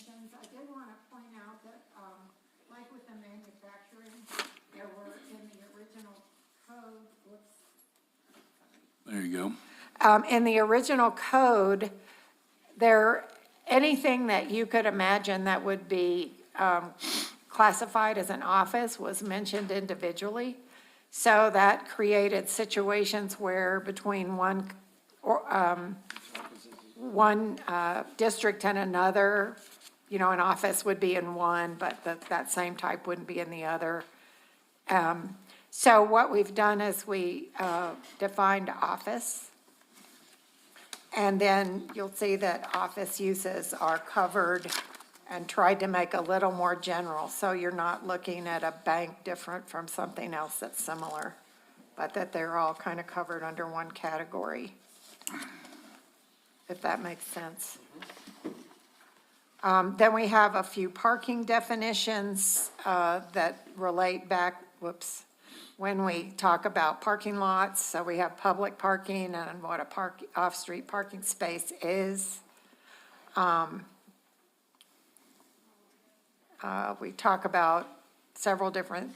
definitions, I did want to point out that, like with the manufacturing, there were in the original code, There you go. in the original code, anything that you could imagine that would be classified as an office was mentioned individually. So that created situations where between one district and another, you know, an office would be in one, but that same type wouldn't be in the other. So what we've done is we defined office. And then you'll see that office uses are covered and tried to make a little more general. So you're not looking at a bank different from something else that's similar, but that they're all kind of covered under one category, if that makes sense. Then we have a few parking definitions that relate back, when we talk about parking lots. So we have public parking and what a off-street parking space is. We talk about several different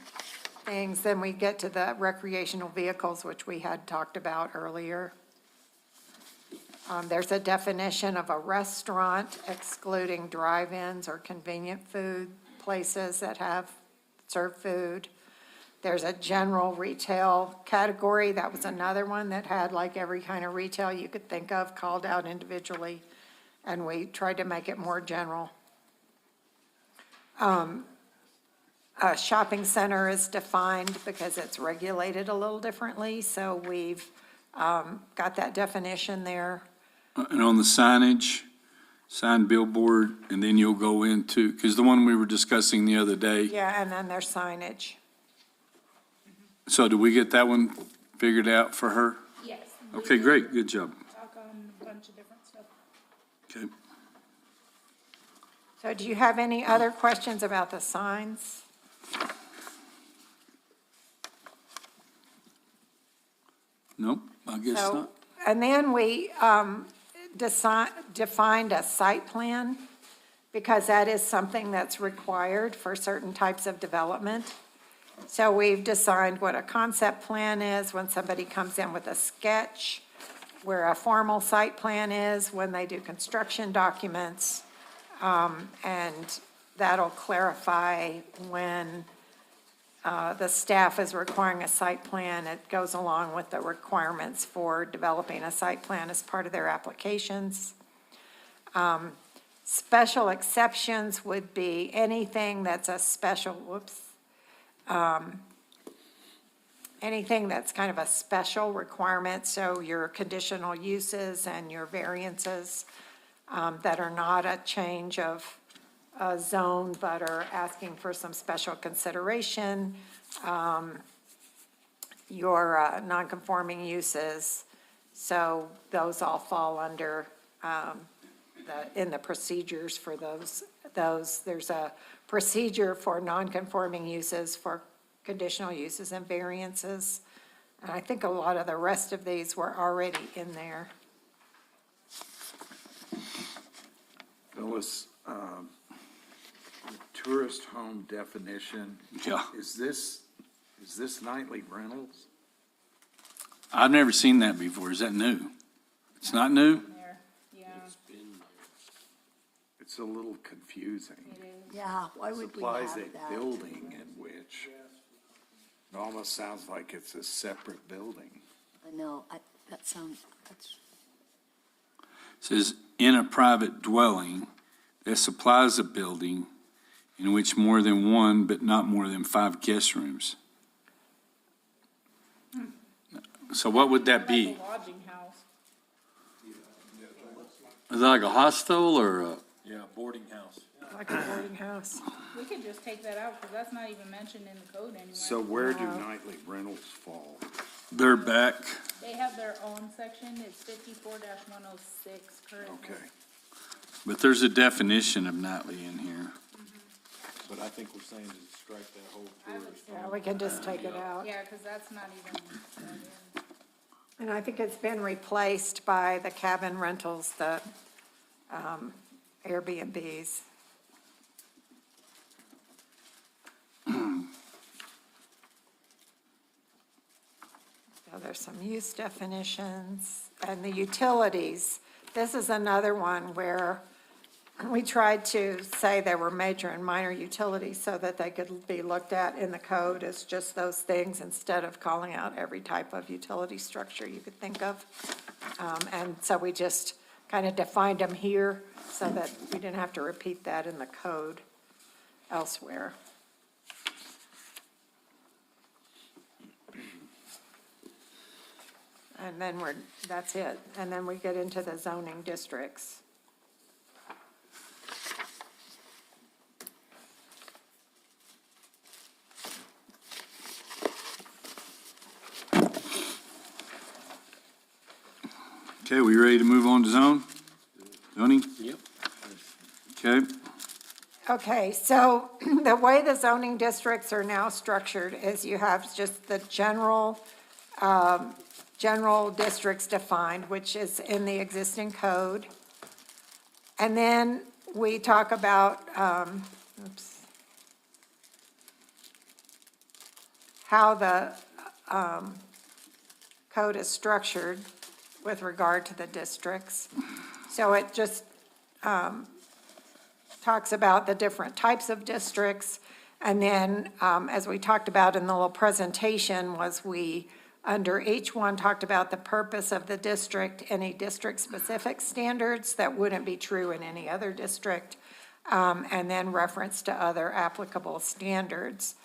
things. Then we get to the recreational vehicles, which we had talked about earlier. There's a definition of a restaurant excluding drive-ins or convenient food places that serve food. There's a general retail category. That was another one that had like every kind of retail you could think of called out individually, and we tried to make it more general. A shopping center is defined because it's regulated a little differently, so we've got that definition there. And on the signage, sign billboard, and then you'll go into, because the one we were discussing the other day. Yeah, and then there's signage. So did we get that one figured out for her? Yes. Okay, great, good job. Talk on a bunch of different stuff. Okay. So do you have any other questions about the signs? Nope, I guess So- not. And then we defined a site plan, because that is something that's required for certain types of development. So we've defined what a concept plan is when somebody comes in with a sketch, where a formal site plan is when they do construction documents. And that'll clarify when the staff is requiring a site plan. It goes along with the requirements for developing a site plan as part of their applications. Special exceptions would be anything that's a special, anything that's kind of a special requirement, so your conditional uses and your variances that are not a change of a zone but are asking for some special consideration. Your non-conforming uses, so those all fall under in the procedures for those. There's a procedure for non-conforming uses, for conditional uses and variances. And I think a lot of the rest of these were already in there. Phyllis, tourist home definition. Yeah. Is this nightly rentals? I've never seen that before. Is that new? It's not new? There, yeah, It's a little confusing. it is. Yeah, why would we Supplies have a that? building in which, it almost sounds like it's a separate building. I know, that's, Says, in a private dwelling that supplies a building in which more than one but not more than 5 guest rooms. So what would that be? Like a lodging house. Is that like a hostel or a? Yeah, boarding house. Like a boarding house. We could just take that out, because that's not even mentioned in the code anywhere. So where do nightly rentals fall? They're back. They have their own section, it's 54-106 currently. Okay, But there's a definition of nightly in here. But I think we're saying to strike that whole I would tourist. Yeah, we can just take it out. Yeah, because that's not even, in. And I think it's been replaced by the cabin rentals, the Airbnbs. there's some use definitions, and the utilities. This is another one where we tried to say there were major and minor utilities so that they could be looked at in the code as just those things instead of calling out every type of utility structure you could think of. And so we just kind of defined them here so that we didn't have to repeat that in the code elsewhere. And then that's it. And then we get into the zoning districts. Okay, we ready to move on to zoning? Yep. Okay, Okay, so the way the zoning districts are now structured is you have just the general districts defined, which is in the existing code. And then we talk about, how the code is structured with regard to the districts. So it just talks about the different types of districts. And then, as we talked about in the little presentation, was we, under each one, talked about the purpose of the district, any district-specific standards that wouldn't be true in any other district, and then reference to other applicable standards.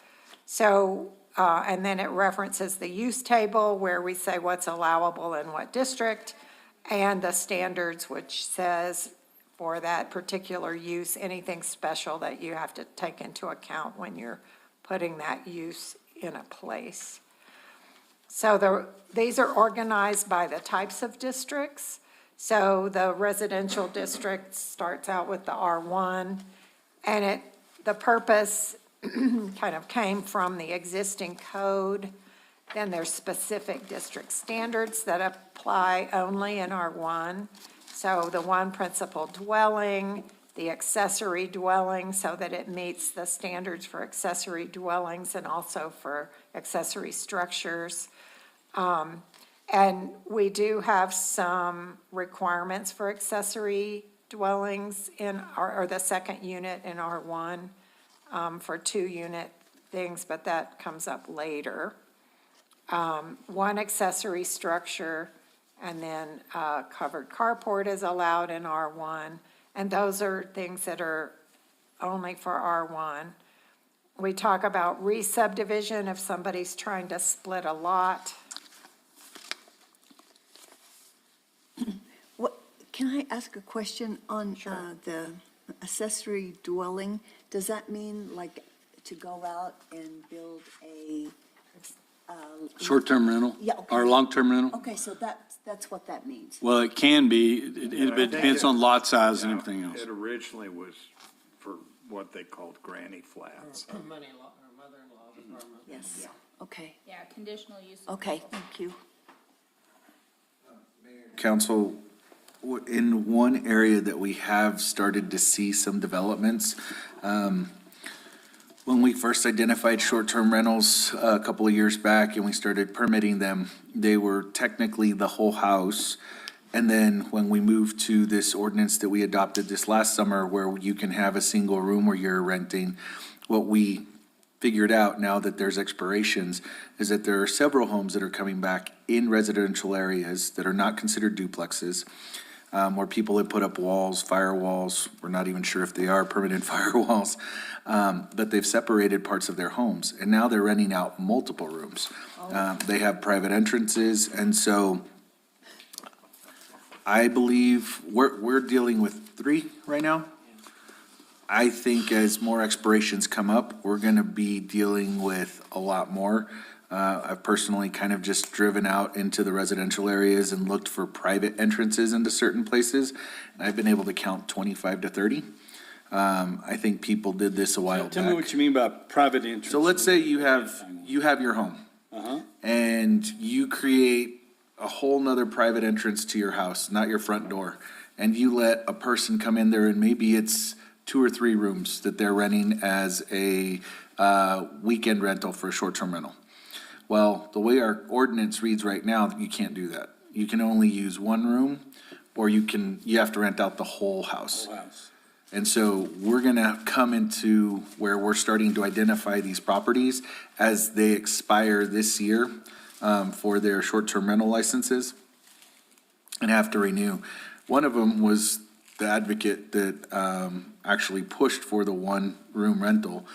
So, and then it references the use table where we say what's allowable in what district, and the standards, which says for that particular use, anything special that you have to take into account when you're putting that use in a place. So these are organized by the types of districts. So the residential district starts out with the R1, and the purpose kind of came from the existing code. Then there's specific district standards that apply only in R1. So the one principal dwelling, the accessory dwelling, so that it meets the standards for accessory dwellings and also for accessory structures. And we do have some requirements for accessory dwellings or the second unit in R1 for 2-unit things, but that comes up later. One accessory structure, and then covered carport is allowed in R1, and those are things that are only for R1. We talk about re-subdivision if somebody's trying to split a lot. Can I ask a question on the accessory dwelling? Does that mean like to go out and build a? short-term rental? Yeah, okay. Or long-term rental? Okay, so that's what that means. Well, it can be, it depends on lot size and everything else. It originally was for what they called granny flats. Money-in-law, or mother-in-law's apartment. Yes, okay, Yeah, conditional use. okay, thank you. Council, in one area that we have started to see some developments, when we first identified short-term rentals a couple of years back and we started permitting them, they were technically the whole house. And then when we moved to this ordinance that we adopted this last summer where you can have a single room where you're renting, what we figured out now that there's expirations is that there are several homes that are coming back in residential areas that are not considered duplexes, where people have put up walls, firewalls, we're not even sure if they are permanent firewalls, but they've separated parts of their homes, and now they're renting out multiple rooms. They have private entrances, and so I believe we're dealing with 3 right now. I think as more expirations come up, we're gonna be dealing with a lot more. I've personally kind of just driven out into the residential areas and looked for private entrances into certain places. And I've been able to count 25 to 30. I think people did this a while back. Tell me what you mean by private entrance. So let's say you have your home. And you create a whole nother private entrance to your house, not your front door. And you let a person come in there and maybe it's 2 or 3 rooms that they're renting as a weekend rental for a short-term rental. Well, the way our ordinance reads right now, you can't do that. You can only use one room, or you have to rent out the whole house. House. And so we're gonna come into where we're starting to identify these properties as they expire this year, for their short-term rental licenses and have to renew. One of them was the advocate that, actually pushed for the one-room rental.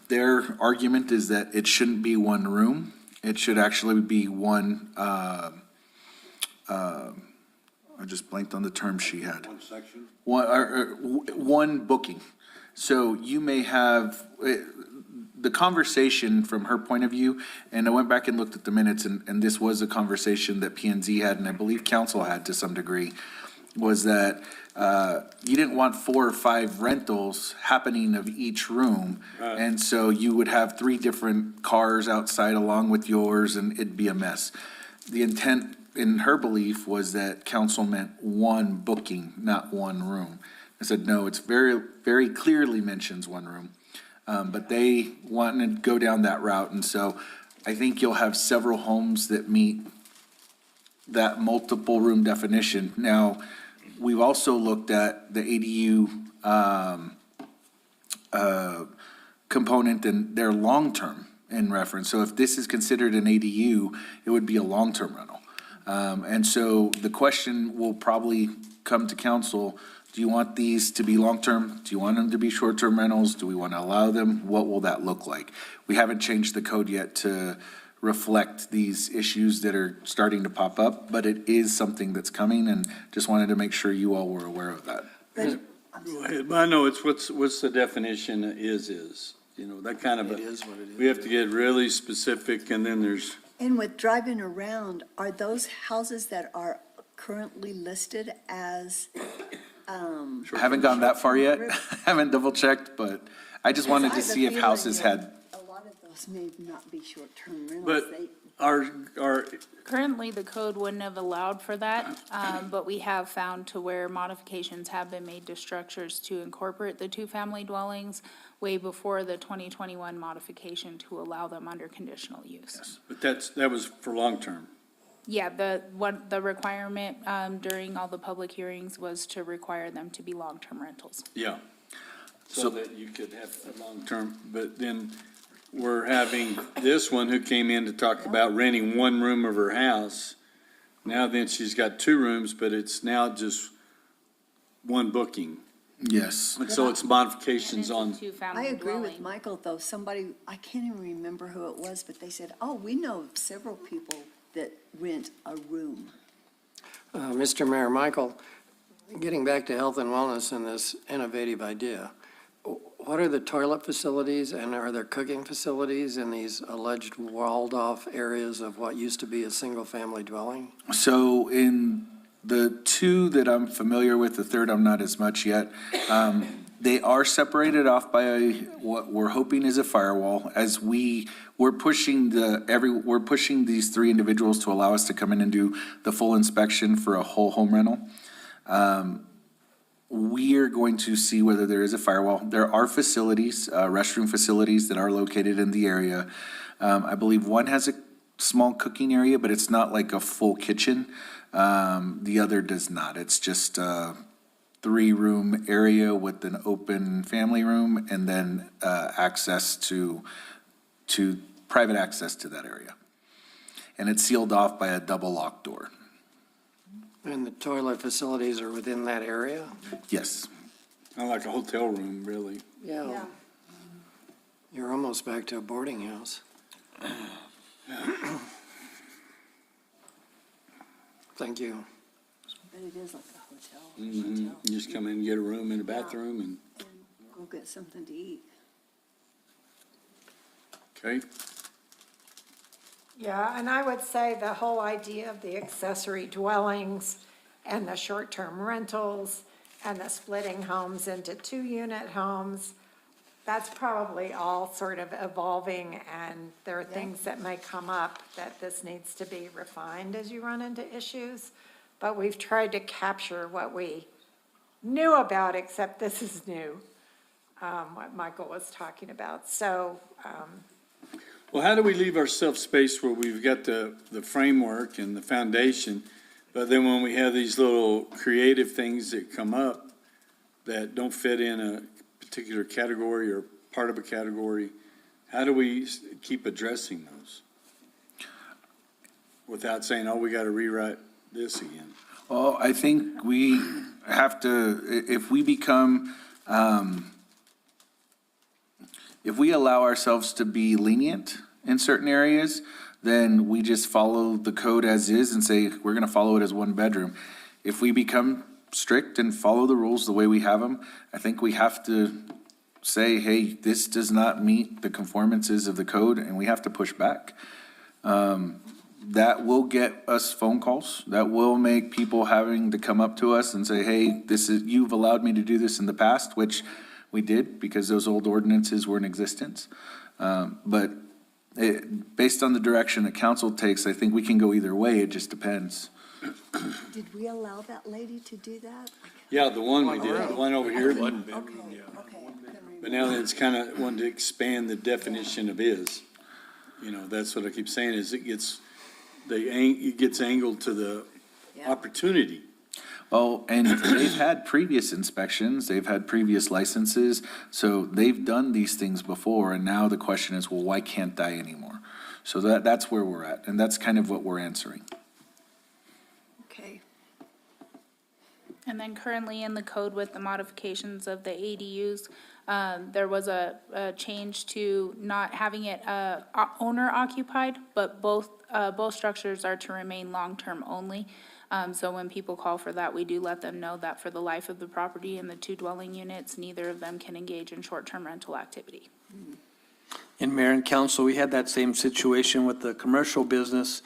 Their argument is that it shouldn't be one room. It should actually be one, I just blanked on the term she had. One section? One booking. So you may have, the conversation from her point of view, and I went back and looked at the minutes, and this was a conversation that P and Z had, and I believe council had to some degree, was that you didn't want 4 or 5 rentals happening of each room. And so you would have 3 different cars outside along with yours, and it'd be a mess. The intent in her belief was that council meant one booking, not one room. I said, no, it's very, very clearly mentions one room. But they want to go down that route, and so I think you'll have several homes that meet that multiple room definition. Now, we've also looked at the ADU component, and they're long-term in reference. So if this is considered an ADU, it would be a long-term rental. And so the question will probably come to council: do you want these to be long-term? Do you want them to be short-term rentals? Do we want to allow them? What will that look like? We haven't changed the code yet to reflect these issues that are starting to pop up, but it is something that's coming, and just wanted to make sure you all were aware of that. Go ahead. But I know it's what's the definition is, you know, that kind of It is what it is. we have to get really specific, and then there's, And with driving around, are those houses that are currently listed as, I haven't gone that far yet. Haven't double-checked, but I just wanted I to have a see if feeling houses that had, a lot of those may not be short-term rentals. but They- our, Currently, the code wouldn't have allowed for that, but we have found to where modifications have been made to structures to incorporate the two-family dwellings way before the 2021 modification to allow them under conditional use. but that was for long-term. Yeah, the requirement during all the public hearings was to require them to be long-term rentals. Yeah. So that you could have a long-term, but then we're having this one who came in to talk about renting one room of her house. Now then she's got 2 rooms, but it's now just one booking. yes. And so it's modifications And on, it's a two-family I agree with dwelling. Michael, though. Somebody, I can't even remember who it was, but they said, oh, we know of several people that rent a room. Mr. Mayor, Michael, getting back to health and wellness and this innovative idea, what are the toilet facilities and are there cooking facilities in these alleged walled-off areas of what used to be a single-family dwelling? So in the 2 that I'm familiar with, the third I'm not as much yet, they are separated off by what we're hoping is a firewall. As we're pushing these 3 individuals to allow us to come in and do the full inspection for a whole home rental. We are going to see whether there is a firewall. There are facilities, restroom facilities that are located in the area. I believe one has a small cooking area, but it's not like a full kitchen. The other does not. It's just a 3-room area with an open family room and then access to private access to that area. And it's sealed off by a double locked door. And the toilet facilities are within that area? Yes. kind of like a hotel room, really. Yeah. You're almost back to a boarding house. Thank you. But it is like a hotel. You just come in and get a room and a bathroom and, And go get something to eat. okay? Yeah, and I would say the whole idea of the accessory dwellings and the short-term rentals and the splitting homes into 2-unit homes, that's probably all sort of evolving, and there are things that may come up that this needs to be refined as you run into issues. But we've tried to capture what we knew about, except this is new, what Michael was talking about. So, Well, how do we leave ourselves space where we've got the framework and the foundation, but then when we have these little creative things that come up that don't fit in a particular category or part of a category, how do we keep addressing those? Without saying, oh, we gotta rewrite this again. Well, I think we have to, if we become, if we allow ourselves to be lenient in certain areas, then we just follow the code as is and say, we're gonna follow it as one bedroom. If we become strict and follow the rules the way we have them, I think we have to say, hey, this does not meet the conformances of the code, and we have to push back. That will get us phone calls. That will make people having to come up to us and say, hey, you've allowed me to do this in the past, which we did because those old ordinances were in existence. But based on the direction that council takes, I think we can go either way. It just depends. Did we allow that lady to do that? Yeah, the one we did, the one over here, Okay, okay. but now it's kind of wanting to expand the definition of is. You know, that's what I keep saying, is it gets angled to the Yeah. opportunity. Oh, and they've had previous inspections, they've had previous licenses, so they've done these things before, and now the question is, well, why can't I anymore? So that's where we're at, and that's kind of what we're answering. Okay. And then currently in the code with the modifications of the ADUs, there was a change to not having it owner occupied, but both structures are to remain long-term only. So when people call for that, we do let them know that for the life of the property and the two dwelling units, neither of them can engage in short-term rental activity. In Mayor and Council, we had that same situation with the commercial business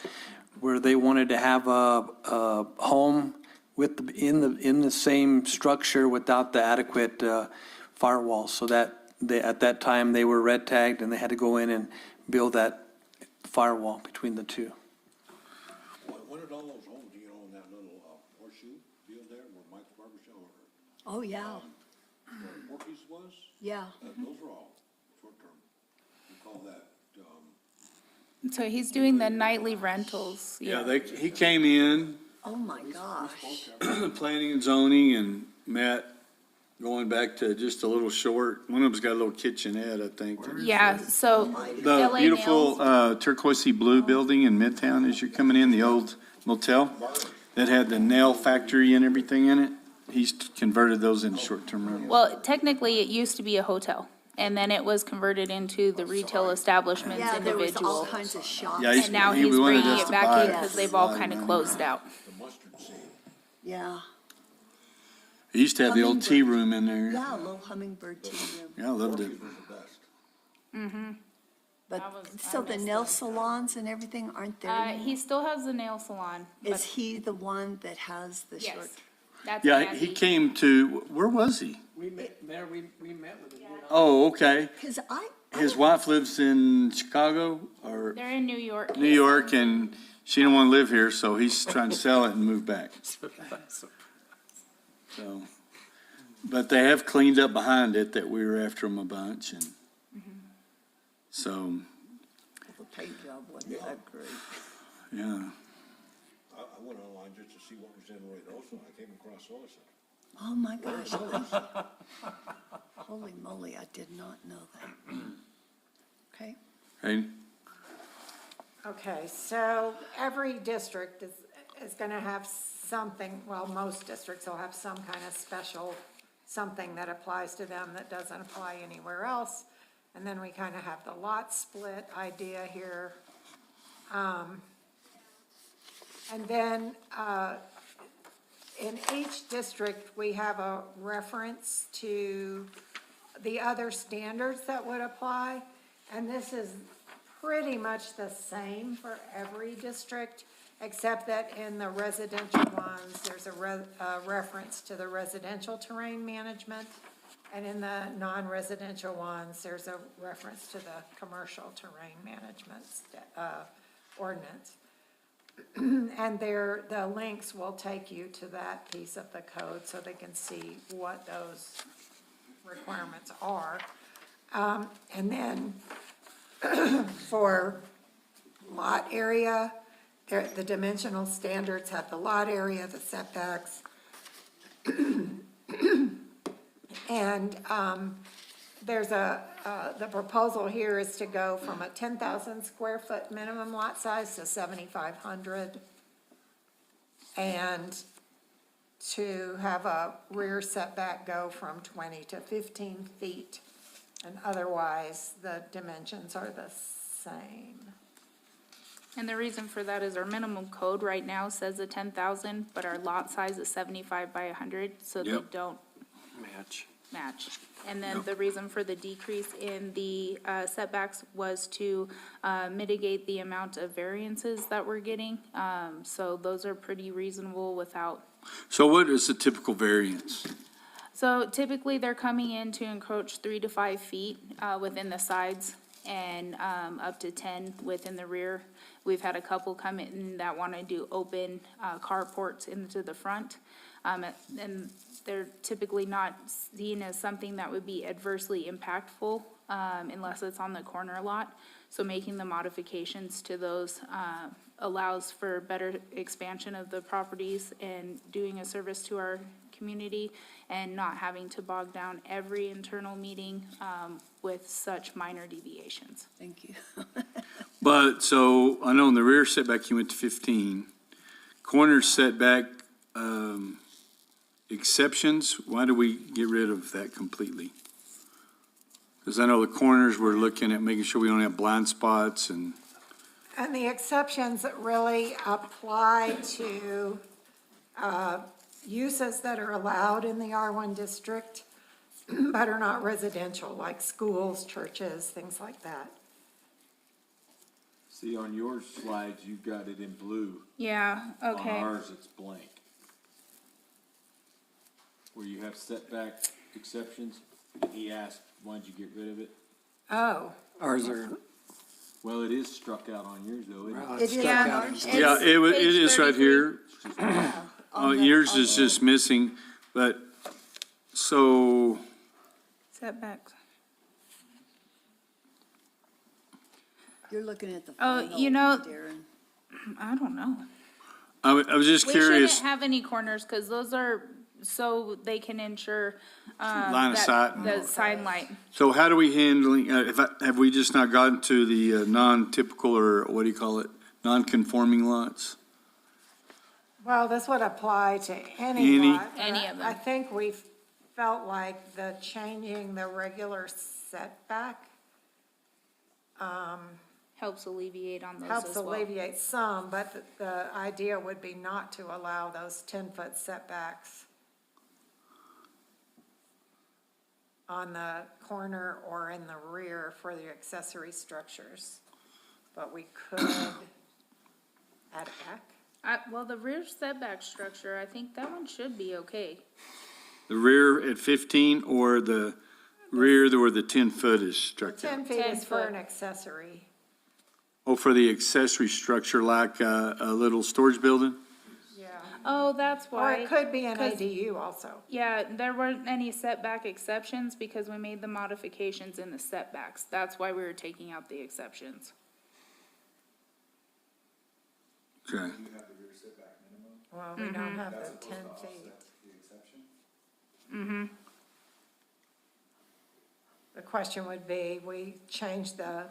where they wanted to have a home with, in the same structure without the adequate firewall. So that, at that time, they were red tagged and they had to go in and build that firewall between the two. When did all those homes, you know, in that little horseshoe field there where Mike's Barber Shop or Oh, yeah, where Morpheus was? yeah. Those were all short-term. We call that, So he's doing the nightly rentals. Yeah, he came in, Oh, my gosh. planning and zoning, and met, going back to just a little short, one of them's got a little kitchenette, I think. Yeah, so The LA beautiful Nails. turquoisey blue building in Midtown as you're coming in, the old motel that had the nail factory and everything in it. He's converted those into short-term rentals. Well, technically, it used to be a hotel, and then it was converted into the retail establishments Yeah, there was all individual. kinds of shops. Yeah, And now he he's wanted bringing us it to back buy in it. because they've all kind of closed out. the mustard seed. Yeah, He used to have the old tea room in there. yeah, a little hummingbird tea room. Yeah, I loved it. Was the best. But, I was- I so the missed nail it. salons and everything aren't there anymore? He still has the nail salon. Is but he the one that has the short? Yes, that's Yeah, Andy. he came to, where was he? We met, Mayor, we met with him. Oh, okay. Because His wife lives in Chicago or They're in New York. New York, and she didn't want to live here, so he's trying to sell it and move back. So, but they have cleaned up behind it, that we were after them a bunch, and so, The paint job wasn't that great. yeah. I went online just to see what was in Reynosa. I came across Solicit. Oh, my gosh. Holy moly, I did not know that. Okay. Hey, Okay, so every district is gonna have something, well, most districts will have some kind of special, something that applies to them that doesn't apply anywhere else. And then we kind of have the lot split idea here. And then, in each district, we have a reference to the other standards that would apply. And this is pretty much the same for every district, except that in the residential ones, there's a reference to the residential terrain management. And in the non-residential ones, there's a reference to the commercial terrain management ordinance. And the links will take you to that piece of the code so they can see what those requirements are. And then for lot area. The dimensional standards have the lot area, the setbacks. And there's the proposal here is to go from a 10,000 square foot minimum lot size to 7,500. And to have a rear setback go from 20 to 15 feet. And otherwise, the dimensions are the same. And the reason for that is our minimum code right now says a 10,000, but our lot size is 75 by 100, so they Yep. don't Match. match. And then the reason for the decrease in the setbacks was to mitigate the amount of variances that we're getting. So those are pretty reasonable without. So what is the typical variance? So typically, they're coming in to encroach 3 to 5 feet within the sides and up to 10 within the rear. We've had a couple come in that want to do open carports into the front. And they're typically not seen as something that would be adversely impactful unless it's on the corner lot. So making the modifications to those allows for better expansion of the properties and doing a service to our community and not having to bog down every internal meeting with such minor deviations. Thank you. But, so, I know in the rear setback you went to 15. Corner setback, exceptions, why do we get rid of that completely? Because I know the corners, we're looking at making sure we don't have blind spots and, And the exceptions really apply to uses that are allowed in the R1 district, but are not residential, like schools, churches, things like that. See, on your slides, you've got it in blue. Yeah, okay. On ours, it's blank. Where you have setback exceptions, he asked, why'd you get rid of it? Oh, Ours are, Well, it is struck out on yours though, isn't it? well, It it's is stuck on out. ours. in- yeah, it Page is right 33. here. Yours is just missing, but, so, Setbacks. You're looking at the Oh, final, you know- Darren. I don't know. I was just We curious. shouldn't have any corners, because those are, so they can ensure, Line of sight. the sign light. So how do we handling, have we just not gotten to the non-typical, or what do you call it, non-conforming lots? well, this would apply to any Any? lot. but Any of them. I think we felt like the changing the regular setback Helps alleviate on those helps as well. alleviate some, but the idea would be not to allow those 10-foot setbacks on the corner or in the rear for the accessory structures. But we could add it back. Well, the rear setback structure, I think that one should be okay. The rear at 15 or the rear where the 10-foot is struck out? 10 feet 10 is for foot. an accessory. Oh, for the accessory structure like a little storage building? Yeah. Oh, that's Or why. it could be an 'cause- ADU also. Yeah, there weren't any setback exceptions because we made the modifications in the setbacks. That's why we were taking out the exceptions. Okay. Well, we don't have the 10 feet. The question would be, we changed the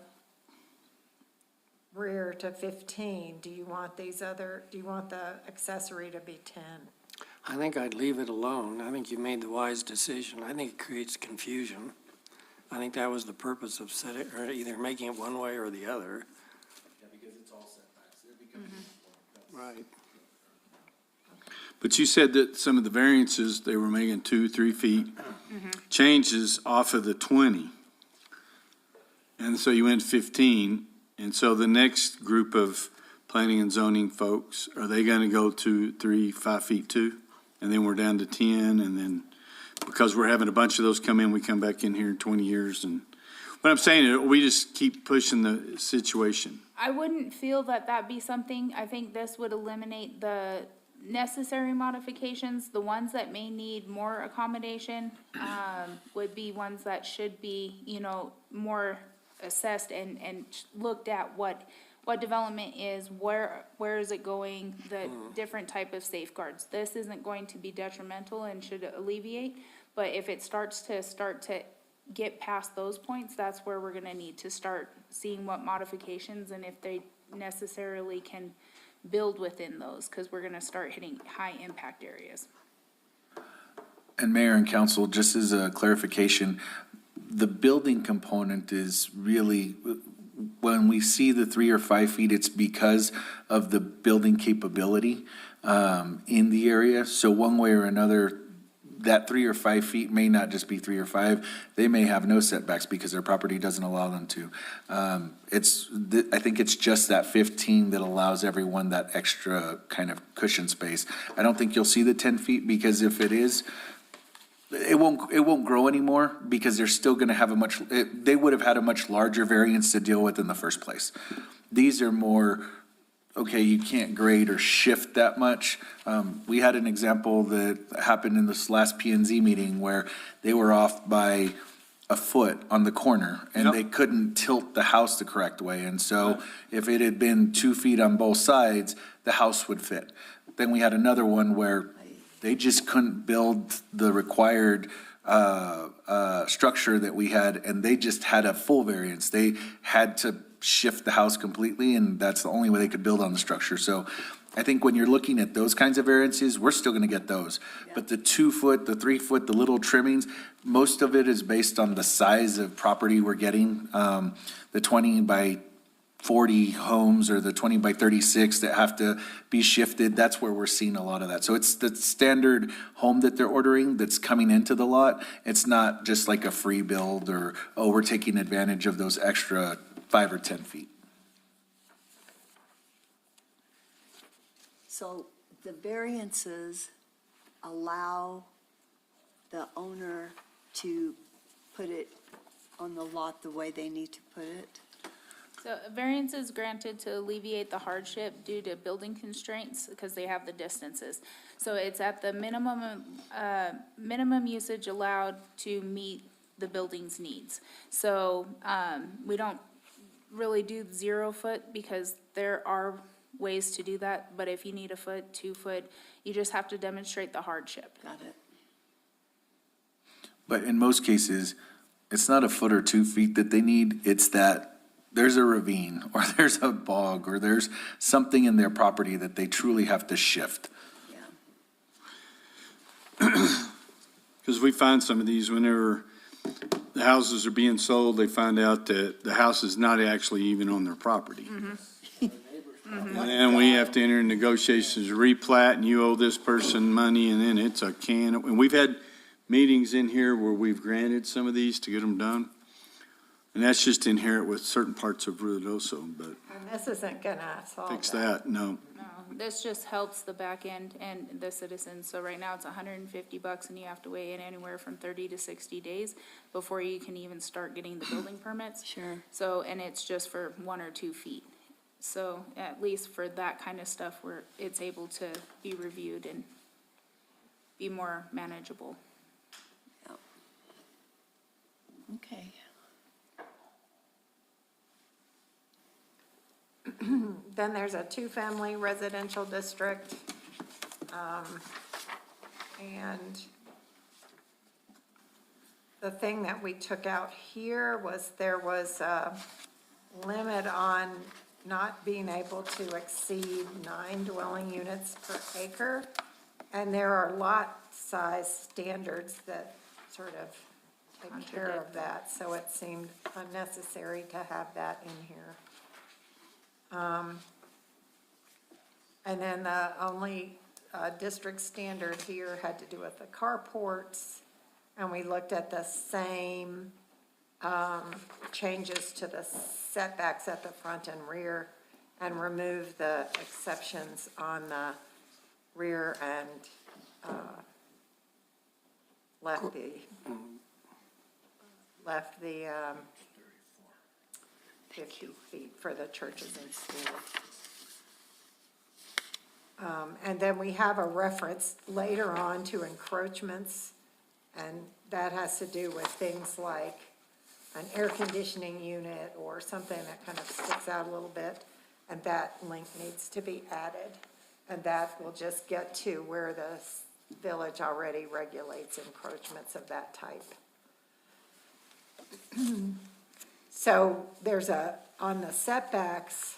rear to 15. Do you want do you want the accessory to be 10? I think I'd leave it alone. I think you made the wise decision. I think it creates confusion. I think that was the purpose of setting, or either making it one way or the other. Yeah, because it's all setbacks. It becomes. Right. But you said that some of the variances, they were making 2-3 feet, changes off of the 20. And so you went 15, and so the next group of planning and zoning folks, are they gonna go to 3-5 feet too? And then we're down to 10, and then, because we're having a bunch of those come in, we come back in here in 20 years, and what I'm saying is, we just keep pushing the situation. I wouldn't feel that that be something, I think this would eliminate the necessary modifications. The ones that may need more accommodation, would be ones that should be, more assessed and looked at what development is, where is it going, the different type of safeguards. This isn't going to be detrimental and should alleviate, but if it starts to get past those points, that's where we're gonna need to start seeing what modifications and if they necessarily can build within those, because we're gonna start hitting high impact areas. And Mayor and Council, just as a clarification, the building component is really, when we see the 3 or 5 feet, it's because of the building capability in the area. So one way or another, that 3 or 5 feet may not just be 3 or 5. They may have no setbacks because their property doesn't allow them to. I think it's just that 15 that allows everyone that extra kind of cushion space. I don't think you'll see the 10 feet, because if it is, it won't grow anymore, because they're still gonna have they would have had a much larger variance to deal with in the first place. These are more, okay, you can't grade or shift that much. We had an example that happened in this last P and Z meeting where they were off by a foot on the corner, and Yep. they couldn't tilt the house the correct way. And so if it had been 2 feet on both sides, the house would fit. Then we had another one where they just couldn't build the required structure that we had, and they just had a full variance. They had to shift the house completely, and that's the only way they could build on the structure. So I think when you're looking at those kinds of variances, we're still gonna get those. But the 2 foot, the 3 foot, the little trimmings, most of it is based on the size of property we're getting. The 20 by 40 homes or the 20 by 36 that have to be shifted, that's where we're seeing a lot of that. So it's the standard home that they're ordering that's coming into the lot. It's not just like a free build or, oh, we're taking advantage of those extra 5 or 10 feet. So the variances allow the owner to put it on the lot the way they need to put it? So a variance is granted to alleviate the hardship due to building constraints because they have the distances. So it's at the minimum usage allowed to meet the building's needs. So, we don't really do 0 foot because there are ways to do that. But if you need 1 foot, 2 foot, you just have to demonstrate the hardship. Got it. But in most cases, it's not 1 foot or 2 feet that they need, it's that there's a ravine, or there's a bog, or there's something in their property that they truly have to shift. Yeah. Because we find some of these whenever the houses are being sold, they find out that the house is not actually even on their property. And we have to enter in negotiations, replat, and you owe this person money, and then it's a can. And we've had meetings in here where we've granted some of these to get them done. And that's just inherent with certain parts of Ruidoso, but And this isn't gonna solve fix that. that, no. No, this just helps the back end and the citizens. So right now it's $150 and you have to wait in anywhere from 30 to 60 days before you can even start getting the building permits. Sure. So, and it's just for 1 or 2 feet. So at least for that kind of stuff where it's able to be reviewed and be more manageable. Okay. Then there's a 2-family residential district. And the thing that we took out here was there was a limit on not being able to exceed 9 dwelling units per acre. And there are lot size standards that sort of take care of that, so it seemed unnecessary to have that in here. And then the only district standard here had to do with the carports, and we looked at the same changes to the setbacks at the front and rear, and removed the exceptions on the rear and left the 50 feet for the churches and schools. And then we have a reference later on to encroachments, and that has to do with things like an air conditioning unit or something that kind of sticks out a little bit, and that link needs to be added. And that will just get to where the village already regulates encroachments of that type. So there's on the setbacks,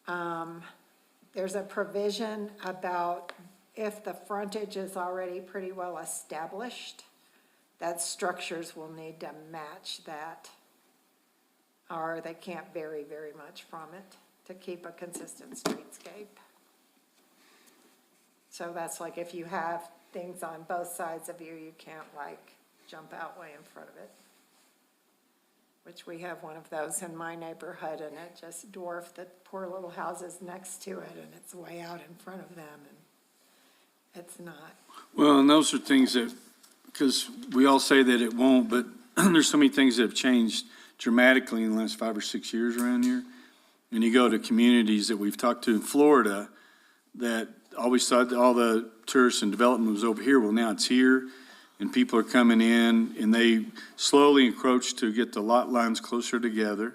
there's a provision about if the frontage is already pretty well established, that structures will need to match that, or they can't vary very much from it to keep a consistent streetscape. So that's like if you have things on both sides of you, you can't like jump out way in front of it. Which we have one of those in my neighborhood, and it just dwarfed the poor little houses next to it, and it's way out in front of them, and it's not. Well, and those are things that, because we all say that it won't, but there's so many things that have changed dramatically in the last 5 or 6 years around here. And you go to communities that we've talked to in Florida that always thought all the tourists and development was over here. Well, now it's here, and people are coming in, and they slowly encroach to get the lot lines closer together.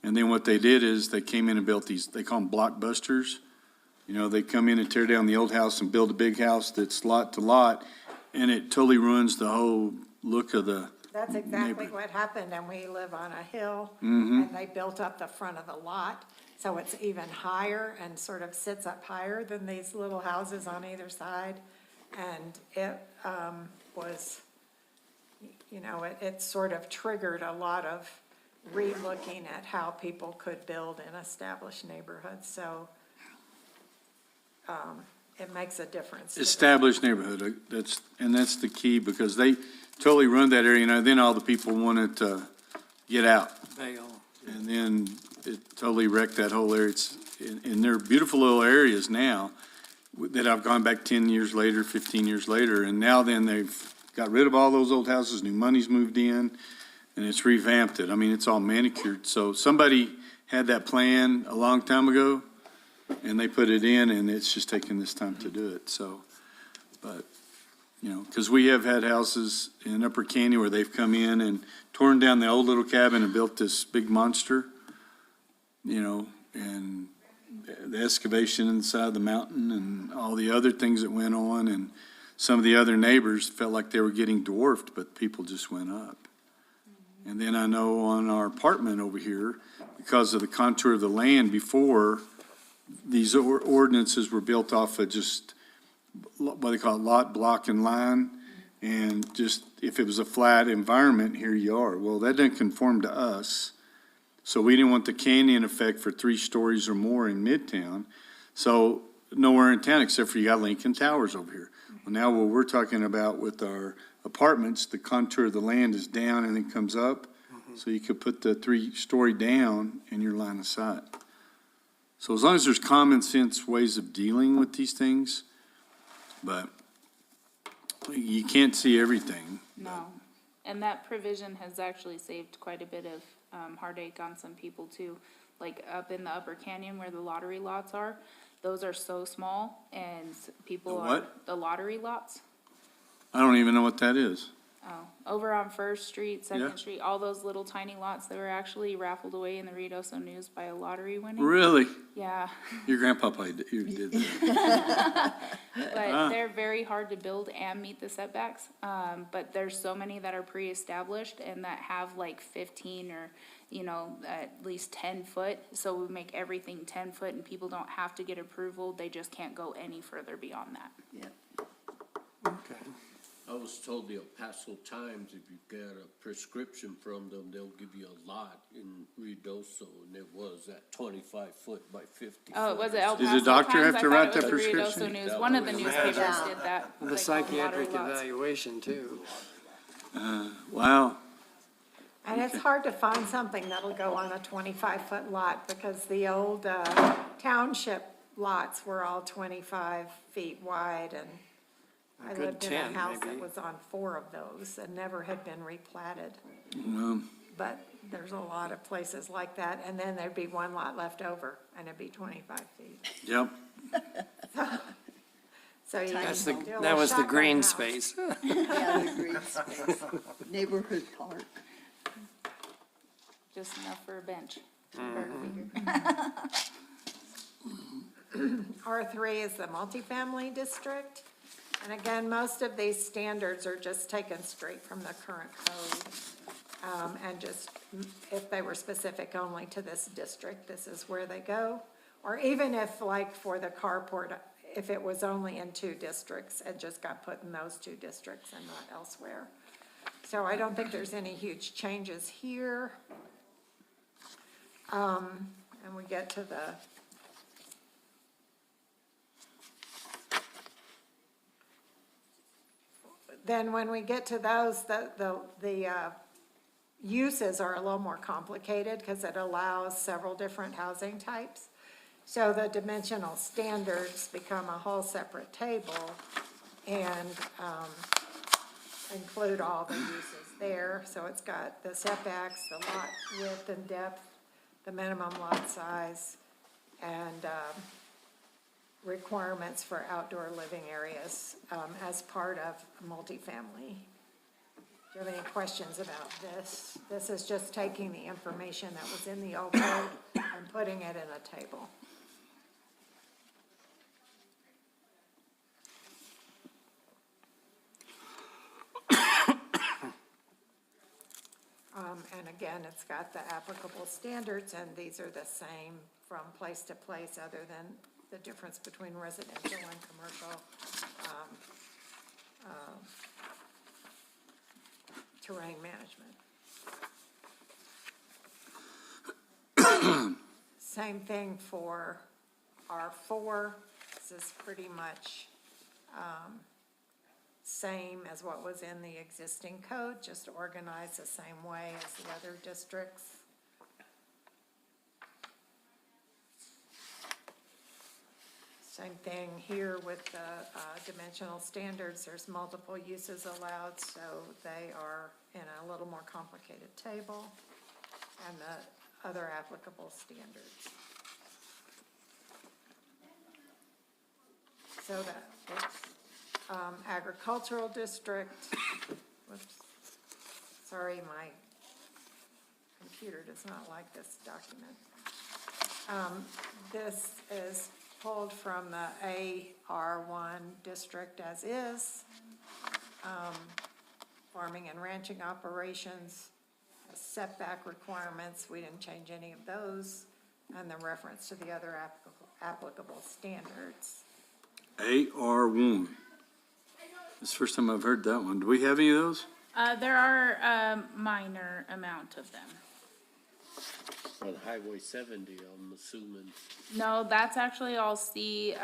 And then what they did is they came in and built these, they call them blockbusters. You know, they come in and tear down the old house and build a big house that's lot to lot, and it totally ruins the whole look of the That's exactly what happened, and we live on a hill, and they built up the front of the lot, so it's even higher and sort of sits up higher than these little houses on either side. And it was, you know, it sort of triggered a lot of re-looking at how people could build in established neighborhoods, so it makes a difference. to the- established neighborhood. That's the key, because they totally ruined that area, you know, then all the people wanted to get out. Bail. And then it totally wrecked that whole area. It's, and they're beautiful little areas now that I've gone back 10 years later, 15 years later, and now then they've got rid of all those old houses, new money's moved in, and it's revamped it. I mean, it's all manicured. So somebody had that plan a long time ago, and they put it in, and it's just taking this time to do it, so. But, you know, because we have had houses in Upper Canyon where they've come in and torn down the old little cabin and built this big monster, you know, and the excavation inside the mountain and all the other things that went on, and some of the other neighbors felt like they were getting dwarfed, but people just went up. And then I know on our apartment over here, because of the contour of the land before, these ordinances were built off of just what they call lot, block, and line, and just if it was a flat environment, here you are. Well, that didn't conform to us. So we didn't want the canyon effect for 3 stories or more in Midtown. So nowhere in town except for you got Lincoln Towers over here. Well, now what we're talking about with our apartments, the contour of the land is down and then comes up. So you could put the 3-story down in your line of sight. So as long as there's common sense ways of dealing with these things, but you can't see everything. No. And that provision has actually saved quite a bit of heartache on some people too. Like up in the Upper Canyon where the lottery lots are, those are so small and people The are. what? The lottery lots. I don't even know what that is. Oh, over on First Street, Yeah. Second Street, all those little tiny lots that were actually raffled away in the Ruidoso News by a lottery winning. Really? Yeah, Your grandpa did that. but they're very hard to build and meet the setbacks. But there's so many that are pre-established and that have like 15 or, you know, at least 10 foot. So we make everything 10 foot and people don't have to get approval. They just can't go any further beyond that. Okay. I was told the El Paso Times, if you get a prescription from them, they'll give you a lot in Ruidoso, and it was at 25 foot by 50 Oh, foot. was it El Does Paso the doctor Times? have I to thought write it was that the Ruidoso prescription? News. One of the newspapers Yeah. did that. The like, psychiatric lottery lots. evaluation too. Wow. And it's hard to find something that'll go on a 25-foot lot, because the old township lots were all 25 feet wide, and I good lived in a 10 house that maybe. was on 4 of those and never had been replatted. Well, But there's a lot of places like that, and then there'd be one lot left over, and it'd be 25 feet. yep. So you That's can do a that little was the shotgun green house. space. Yeah, the green space, neighborhood park. just enough for a bench. R3 is the multifamily district. And again, most of these standards are just taken straight from the current code. And just, if they were specific only to this district, this is where they go. Or even if, like, for the carport, if it was only in 2 districts, it just got put in those 2 districts and not elsewhere. So I don't think there's any huge changes here. And we get to the then when we get to those, the uses are a little more complicated because it allows several different housing types. So the dimensional standards become a whole separate table and include all the uses there. So it's got the setbacks, the lot width and depth, the minimum lot size, and requirements for outdoor living areas as part of multifamily. Do you have any questions about this? This is just taking the information that was in the old code and putting it in a table. And again, it's got the applicable standards, and these are the same from place to place, other than the difference between residential and commercial terrain management. Same thing for R4. This is pretty much same as what was in the existing code, just organized the same way as the other districts. Same thing here with the dimensional standards. There's multiple uses allowed, so they are in a little more complicated table, and the other applicable standards. So that, agricultural district, whoops, sorry, my computer does not like this document. This is pulled from the AR1 district as is. Farming and ranching operations, setback requirements, we didn't change any of those, and the reference to the other applicable standards. AR1. It's the first time I've heard that one. Do we have any of those? There are a minor amount of them. On Highway 70, I'm assuming. No, that's actually all C2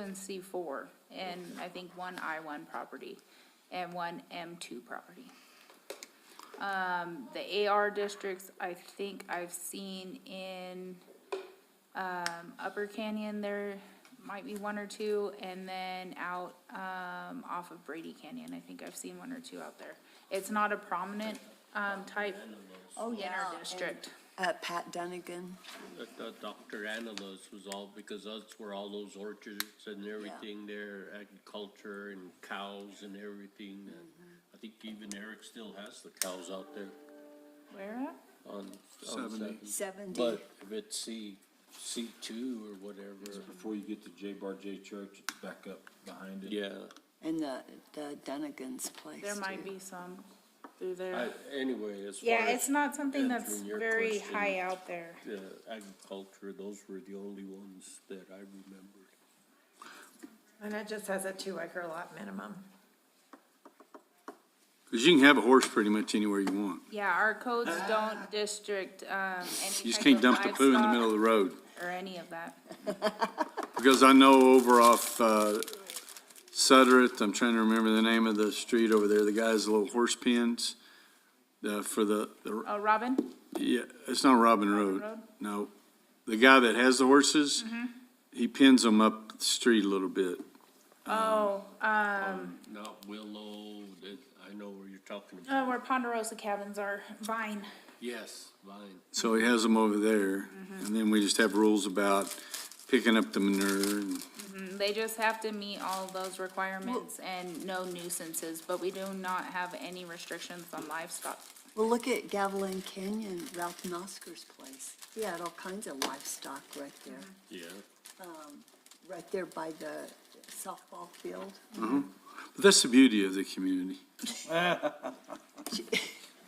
and C4, and I think 1 I1 property and 1 M2 property. The AR districts, I think I've seen in Upper Canyon, there might be 1 or 2, and then out off of Brady Canyon, I think I've seen 1 or 2 out there. It's not a prominent type inter-district. Pat Dunnigan. Dr. Anna's was all, because that's where all those orchards and everything there, agriculture and cows and everything. I think even Eric still has the cows out there Where at? on 70. 70. But if it's C2 or whatever, Before you get to J Bar J Church, it's back up behind it. yeah. And the Dunnigan's place, There might too. be some through there. Anyway, as far Yeah, as it's not something that's answering your very question, high out there. agriculture, those were the only ones that I remembered. And it just has a 2-acre lot minimum. Because you can have a horse pretty much anywhere you want. Yeah, our codes don't district, any You just type can't of dump the poo in the livestock middle of the road. or any of that. Because I know over off Sudderth, I'm trying to remember the name of the street over there, the guy has little horse pens for the, Oh, Robin? yeah, it's not Robin Road. Road? No. The guy that has the horses, he pins them up the street a little bit. Oh, Not Willow, I know where you're talking about. where Ponderosa cabins are, Vine. Yes, Vine. So he has them over there. And then we just have rules about picking up the manure and They just have to meet all those requirements and no nuisances, but we do not have any restrictions on livestock. Well, look at Gavilan Canyon, Ralph Nosker's place. He had all kinds of livestock right there, Yeah. right there by the softball field. But that's the beauty of the community.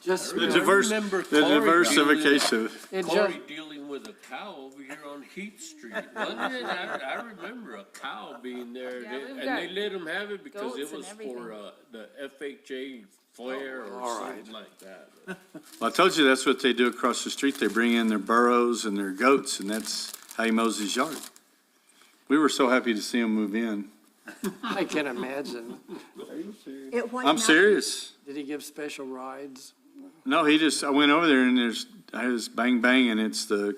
Just, The diversification. it just, Corey dealing with a cow over here on Heath Street, wasn't it? I remember a cow being there, Yeah, we've and they got let him have it because goats it and was for, everything. the FHA fair or all right. something like that. Well, I told you that's what they do across the street. They bring in their burros and their goats, and that's how he mows his yard. We were so happy to see him move in. I can imagine. At White I'm Mountain- serious. Did he give special rides? No, I went over there and I was bang bang, and it's the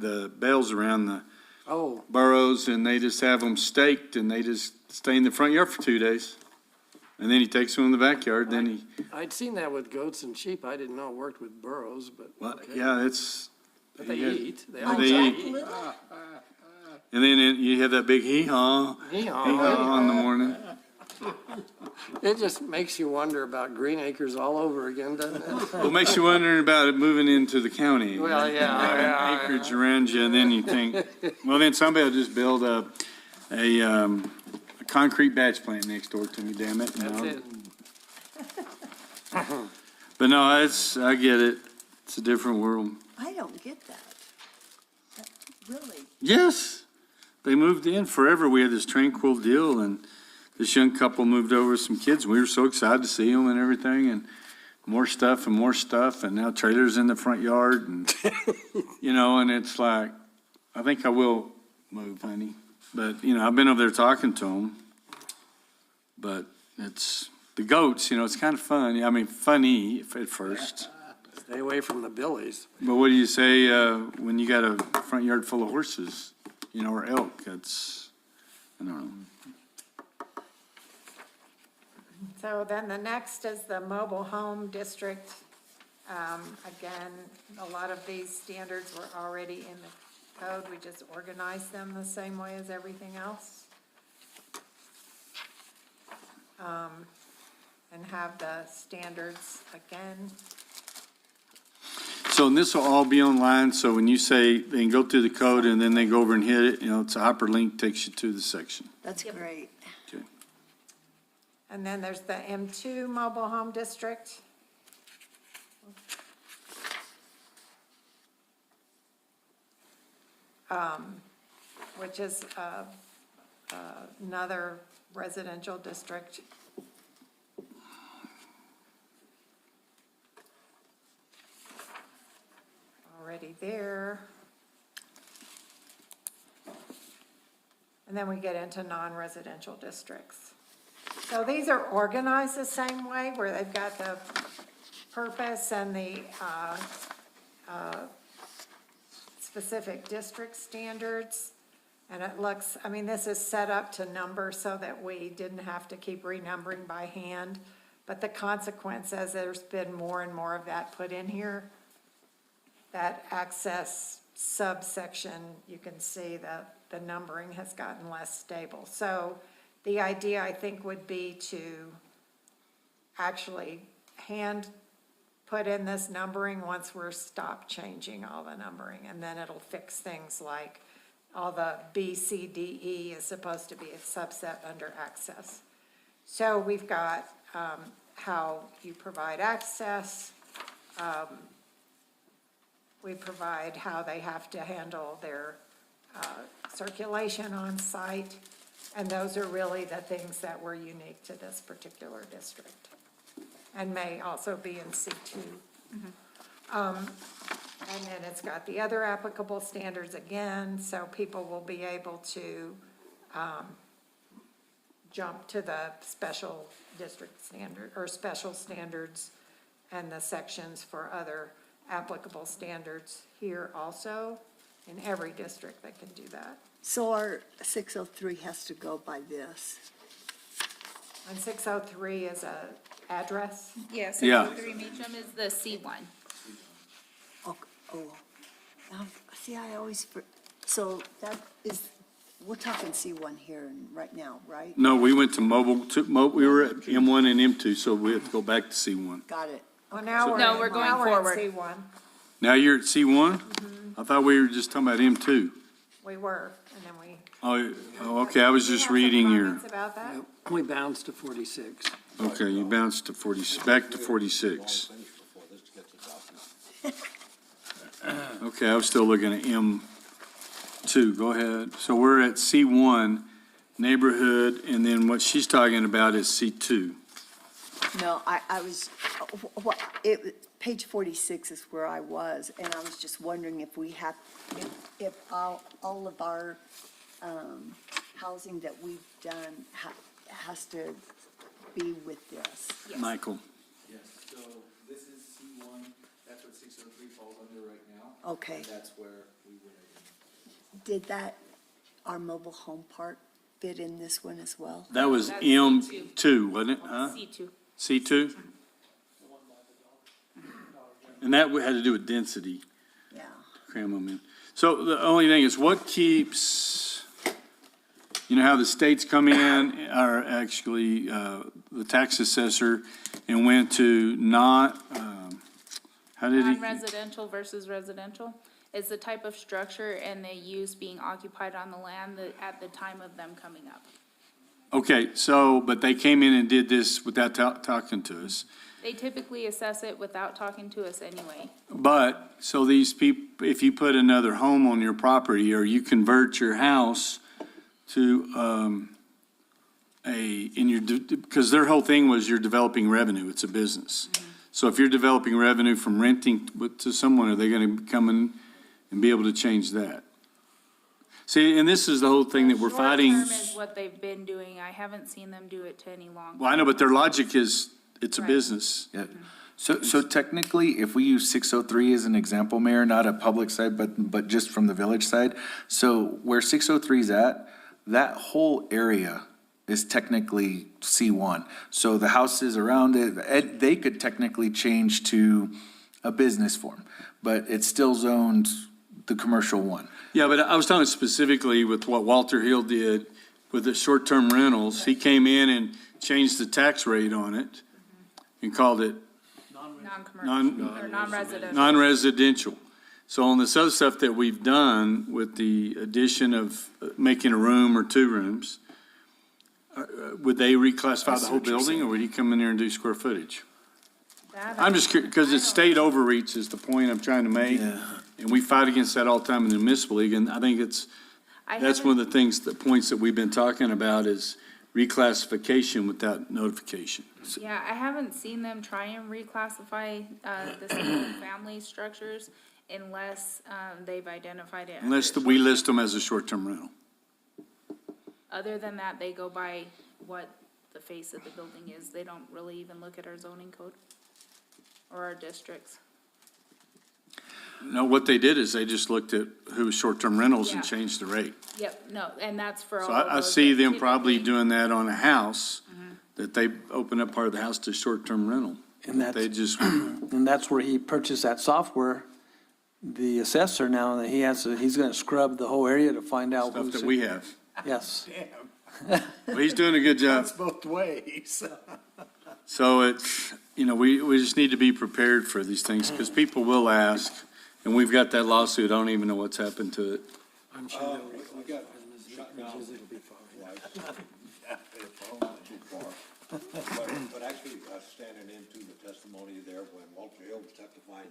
the bells around the Oh, burros, and they just have them staked, and they just stay in the front yard for 2 days. And then he takes them in the backyard, then he, I'd seen that with goats and sheep. I didn't know it worked with burros, but, well, okay. yeah, it's. But they yeah. eat. They My all They Jack eat. Little, And then you have that big hee-haw, hee-haw in the morning. It just makes you wonder about Green Acres all over again, doesn't it? Well, it makes you wondering about it moving into the county. Well, yeah. Acreage around you, and then you think, well, then somebody will just build a concrete batch plant next door to me, damn it. That's No. it. But no, I get it. It's a different world. I don't get that. Really? Yes, they moved in forever. We had this tranquil deal, and this young couple moved over with some kids. We were so excited to see them and everything, and more stuff, and now trailers in the front yard, and, and it's like, I think I will move, honey. But, I've been over there talking to them, but it's, the goats, it's kind of fun. I mean, funny at first. Stay away from the billies. But what do you say, when you got a front yard full of horses, or elk? That's, I don't know. So then the next is the mobile home district. Again, a lot of these standards were already in the code. We just organized them the same way as everything else. And have the standards again. So, and this will all be online, so when you say they can go through the code and then they go over and hit it, it's a hyperlink, takes you to the section. That's great. Okay. And then there's the M2 mobile home district. Which is another residential district. Already there. And then we get into non-residential districts. So these are organized the same way, where they've got the purpose and the specific district standards. And it looks, this is set up to number so that we didn't have to keep renumbering by hand. But the consequence is there's been more and more of that put in here. That access subsection, you can see that the numbering has gotten less stable. So the idea, I think, would be to actually hand put in this numbering once we're stopped changing all the numbering. And then it'll fix things like all the B, C, D, E is supposed to be a subset under access. So we've got how you provide access. We provide how they have to handle their circulation on site. And those are really the things that were unique to this particular district and may also be in C2. And then it's got the other applicable standards again, so people will be able to jump to the special district standard or special standards and the sections for other applicable standards here also. In every district that can do that. So our 603 has to go by this. And 603 is a address. Yes, Yeah. 603 Meacham is the C1. Oh, see, I always, so that is, we're talking C1 here and right now, right? No, we went to we were at M1 and M2, so we have to go back to C1. Got it. Well, now No, we're going forward. in C1. Now you're at C1? I thought we were just talking about M2. We were, and then we. Okay, I was You just have some reading your, comments about that? We bounced to 46. okay, you bounced to 40, back to 46. Finished before this gets adopted. Okay, I was still looking at M2, go ahead. So we're at C1, neighborhood, and then what she's talking about is C2. No, I was, page 46 is where I was, and I was just wondering if we have, if all of our housing that we've done has to be with this. Michael, Yes, so this is C1, that's what 603 falls under right now. Okay. That's where we would. Did our mobile home park fit in this one as well? that was That's M2, wasn't it, huh? C2. C2? And that had to do with density, Yeah. cram them in. So the only thing is, what keeps, you know how the states come in, or actually, the tax assessor, and went to not, how did he? Non-residential versus residential is the type of structure and the use being occupied on the land at the time of them coming up. Okay, so, but they came in and did this without talking to us. They typically assess it without talking to us anyway. But, so these people, if you put another home on your property, or you convert your house to, because their whole thing was you're developing revenue, it's a business. So if you're developing revenue from renting to someone, are they gonna come in and be able to change that? See, and this is the whole thing that we're fighting. Short term is what they've been doing. I haven't seen them do it to any long. Well, I know, but their logic is, it's a Right. business. Yeah. So technically, if we use 603 as an example, Mayor, not a public side, but just from the village side. So where 603 is at, that whole area is technically C1. So the houses around it, they could technically change to a business form, but it's still zoned the commercial one. Yeah, but I was talking specifically with what Walter Hill did with the short-term rentals. He came in and changed the tax rate on it and called it Non-commercial, or non-residential. non-residential. So on this other stuff that we've done with the addition of making a room or two rooms, would they reclassify the whole building, or would he come in there and do square footage? That I'm just curious, because it's state overreach is the point I'm trying to make. And we fight against that all the time in the municipal league, and I think that's one of the things, the points that we've been talking about is reclassification without notification. Yeah, I haven't seen them try and reclassify, the single-family structures unless, they've identified it. Unless under we list them as a short-term rental. Other than that, they go by what the face of the building is. They don't really even look at our zoning code or our districts. No, what they did is they just looked at who was short-term rentals and Yeah. changed the rate. Yep, no, and that's for all So of I those see that them probably typically- doing that on a house, that they open up part of the house to short-term rental. And that's, They just, and that's where he purchased that software, the assessor now, that he's gonna scrub the whole area to find out stuff who's. that we have. Yes. Well, he's doing a good job. both ways. So it's, we just need to be prepared for these things, because people will ask, and we've got that lawsuit, I don't even know what's happened to it. I'm sure We got shut down. it'll be fine. Too far. But actually, standing into the testimony there, when Walter Hill was testifying,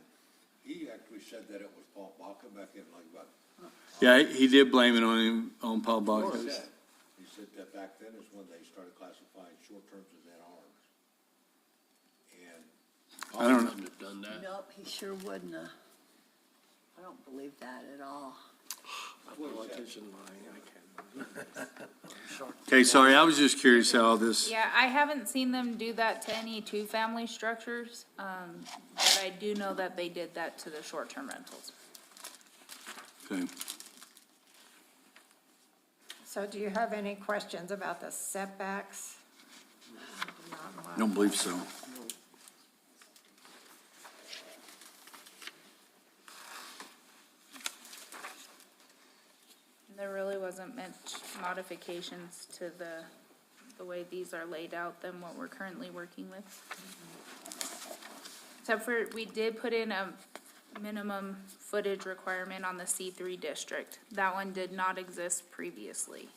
he actually said that it was Paul Baca back in like about. Yeah, he did blame it on Paul He Bacchus. said that back then is when they started classifying short terms as NRs. And I don't know. Wouldn't have done that. Nope, he sure wouldn't have. I don't believe that at all. Politician lying, I can't. Okay, sorry, I was just curious how all this, Yeah, I haven't seen them do that to any two-family structures, but I do know that they did that to the short-term rentals. okay. So do you have any questions about the setbacks? I don't believe so. There really wasn't much modifications to the way these are laid out than what we're currently working with. Except for, we did put in a minimum footage requirement on the C3 district. That one did not exist previously.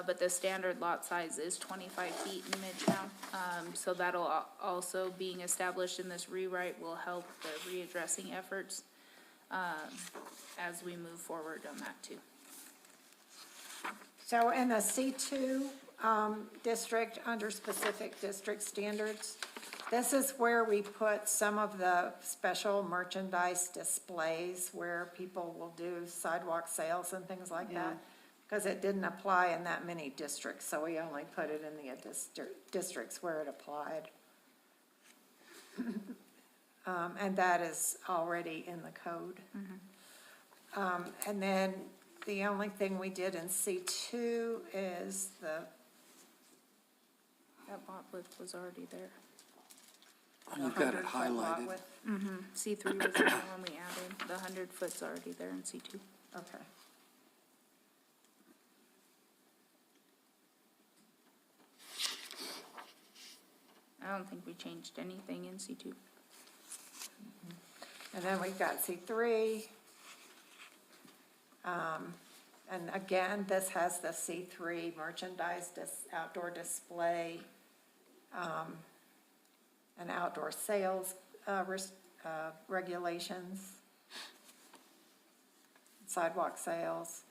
But the standard lot size is 25 feet in Midtown. So that'll also, being established in this rewrite, will help the readdressing efforts as we move forward on that too. So in the C2 district, under specific district standards, this is where we put some of the special merchandise displays where people will do sidewalk sales and things like that. Because it didn't apply in that many districts, so we only put it in the districts where it applied. And that is already in the code. And then the only thing we did in C2 is That lot width was already there. You've got it 100-foot lot highlighted. width. C3 was the one we added. The 100 foot's already there in C2. Okay. I don't think we changed anything in C2. And then we've got C3. And again, this has the C3 merchandise, outdoor display, and outdoor sales regulations, sidewalk sales.